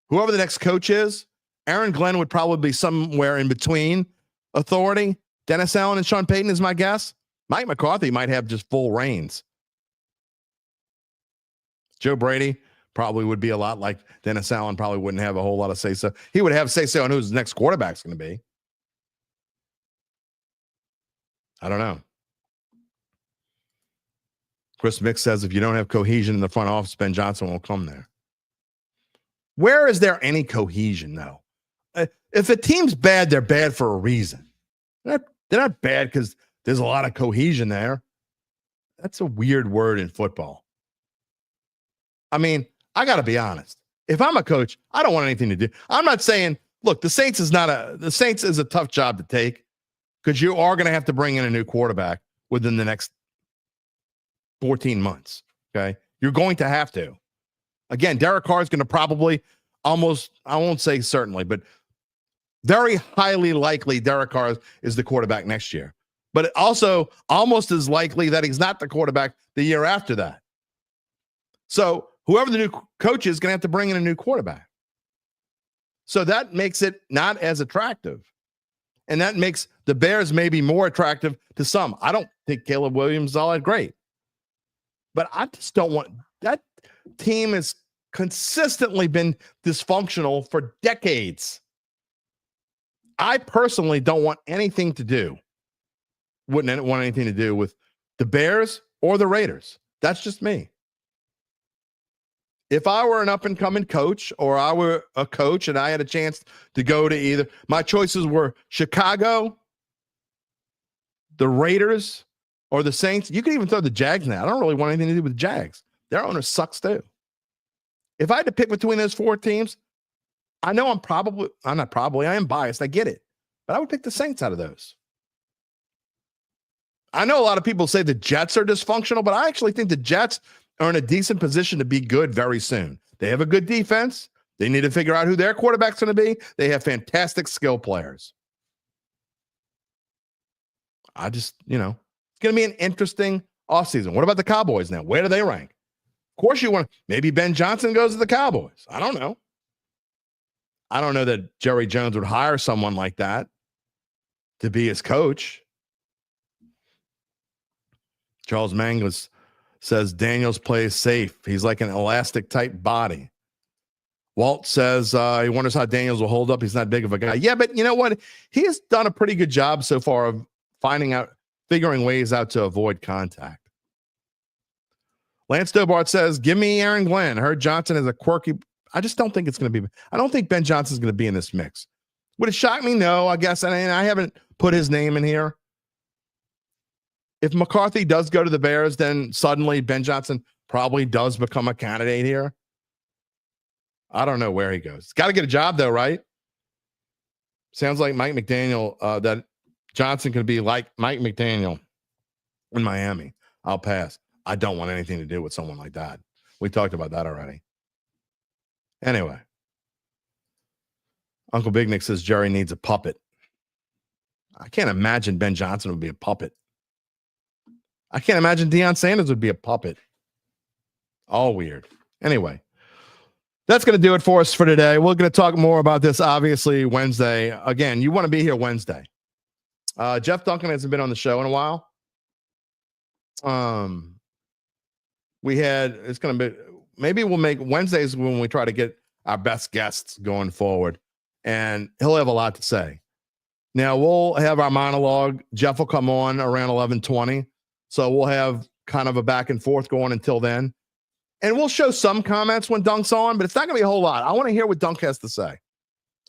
Speaker 1: Whoever the next coach is, Aaron Glenn would probably be somewhere in between authority. Dennis Allen and Sean Payton is my guess. Mike McCarthy might have just full reins. Joe Brady probably would be a lot like Dennis Allen, probably wouldn't have a whole lot of say-so. He would have say-so on who his next quarterback's going to be. I don't know. Chris Mick says if you don't have cohesion in the front office, Ben Johnson won't come there. Where is there any cohesion, though? If a team's bad, they're bad for a reason. They're not bad because there's a lot of cohesion there. That's a weird word in football. I mean, I got to be honest. If I'm a coach, I don't want anything to do. I'm not saying, look, the Saints is a tough job to take because you are going to have to bring in a new quarterback within the next 14 months. Okay. You're going to have to. Again, Derek Carr is going to probably almost, I won't say certainly, but very highly likely Derek Carr is the quarterback next year. But also almost as likely that he's not the quarterback the year after that. So whoever the new coach is going to have to bring in a new quarterback. So that makes it not as attractive. And that makes the Bears maybe more attractive to some. I don't think Caleb Williams is all that great. But I just don't want that team has consistently been dysfunctional for decades. I personally don't want anything to do. Wouldn't want anything to do with the Bears or the Raiders. That's just me. If I were an up-and-coming coach or I were a coach and I had a chance to go to either, my choices were Chicago, the Raiders, or the Saints. You could even throw the Jags now. I don't really want anything to do with the Jags. Their owner sucks too. If I had to pick between those four teams, I know I am biased. I get it. But I would pick the Saints out of those. I know a lot of people say the Jets are dysfunctional, but I actually think the Jets are in a decent position to be good very soon. They have a good defense. They need to figure out who their quarterback's going to be. They have fantastic skill players. It's going to be an interesting offseason. What about the Cowboys now? Where do they rank? Of course maybe Ben Johnson goes to the Cowboys. I don't know. I don't know that Jerry Jones would hire someone like that to be his coach. Charles Mangus says Daniels plays safe. He's like an elastic type body. Walt says he wonders how Daniels will hold up. He's not big of a guy. Yeah, but you know what? He has done a pretty good job so far of figuring ways out to avoid contact. Lance Dobart says, give me Aaron Glenn. I heard Johnson is a quirky. I just don't think it's going to be. I don't think Ben Johnson's going to be in this mix. Would it shock me? No, I guess. I haven't put his name in here. If McCarthy does go to the Bears, then suddenly Ben Johnson probably does become a candidate here. I don't know where he goes. He's got to get a job, though, right? Sounds like Mike McDaniel, that Johnson could be like Mike McDaniel in Miami. I'll pass. I don't want anything to do with someone like that. We talked about that already. Anyway, Uncle Big Nick says Jerry needs a puppet. I can't imagine Ben Johnson would be a puppet. I can't imagine Deion Sanders would be a puppet. All weird. Anyway, that's going to do it for us for today. We're going to talk more about this, obviously, Wednesday. Again, you want to be here Wednesday. Jeff Duncan hasn't been on the show in a while. It's going to be, maybe we'll make Wednesdays when we try to get our best guests going forward, and he'll have a lot to say. Now, we'll have our monologue. Jeff will come on around 11:20. So we'll have kind of a back and forth going until then. And we'll show some comments when Dunk's on, but it's not going to be a whole lot. I want to hear what Dunk has to say.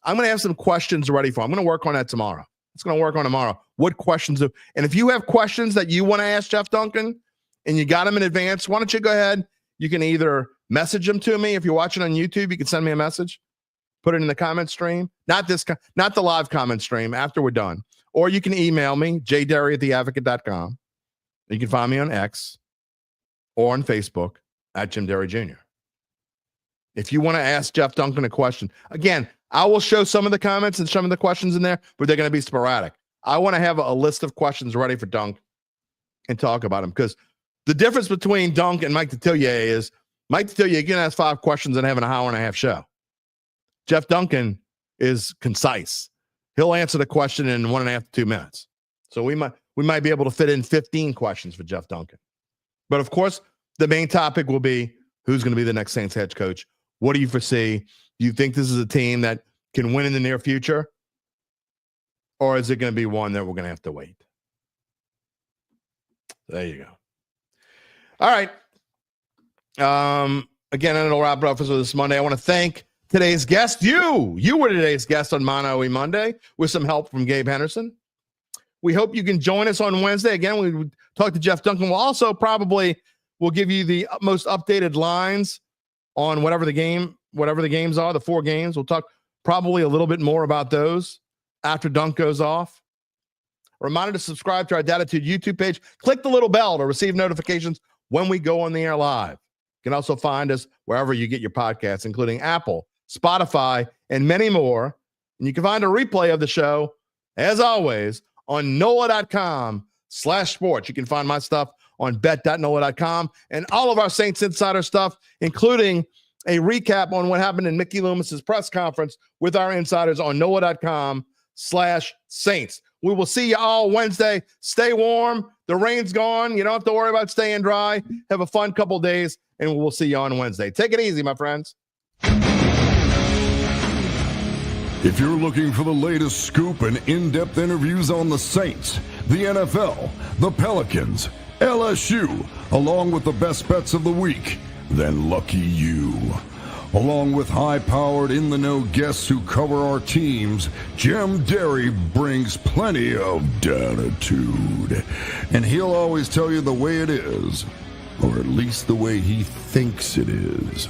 Speaker 1: I'm going to have some questions ready for him. I'm going to work on that tomorrow. It's going to work on tomorrow. What questions? And if you have questions that you want to ask Jeff Duncan and you got them in advance, why don't you go ahead? You can either message them to me. If you're watching on YouTube, you can send me a message. Put it in the comment stream. Not the live comment stream after we're done. Or you can email me, jderry@theadvocate.com. You can find me on X or on Facebook at Jim Derry Jr. If you want to ask Jeff Duncan a question, again, I will show some of the comments and some of the questions in there, but they're going to be sporadic. I want to have a list of questions ready for Dunk and talk about them, because the difference between Dunk and Mike Detillier is Mike Detillier, you can ask 5 questions and have an hour and a half show. Jeff Duncan is concise. He'll answer the question in 1.5 to 2 minutes. So we might be able to fit in 15 questions for Jeff Duncan. But of course, the main topic will be who's going to be the next Saints head coach. What do you foresee? Do you think this is a team that can win in the near future? Or is it going to be one that we're going to have to wait? There you go. All right. Again, and it'll wrap it up for this Monday. I want to thank today's guest. You were today's guest on Mano E Monday with some help from Gabe Henderson. We hope you can join us on Wednesday. Again, we talked to Jeff Duncan. We'll also we'll give you the most updated lines on whatever the games are, the 4 games. We'll talk probably a little bit more about those after Dunk goes off. Reminder to subscribe to our Dattitude YouTube page. Click the little bell to receive notifications when we go on the air live. You can also find us wherever you get your podcasts, including Apple, Spotify, and many more. And you can find a replay of the show, as always, on NOLA.com/sports. You can find my stuff on bet.nola.com and all of our Saints Insider stuff, including a recap on what happened in Mickey Loomis's press conference with our insiders on NOLA.com/Saints. We will see you all Wednesday. Stay warm. The rain's gone. You don't have to worry about staying dry. Have a fun couple days, and we'll see you on Wednesday. Take it easy, my friends.
Speaker 2: If you're looking for the latest scoop and in-depth interviews on the Saints, the NFL, the Pelicans, LSU, along with the best bets of the week, then lucky you. Along with high-powered, in-the-know guests who cover our teams, Jim Derry brings plenty of Dattitude. And he'll always tell you the way it is, or at least the way he thinks it is.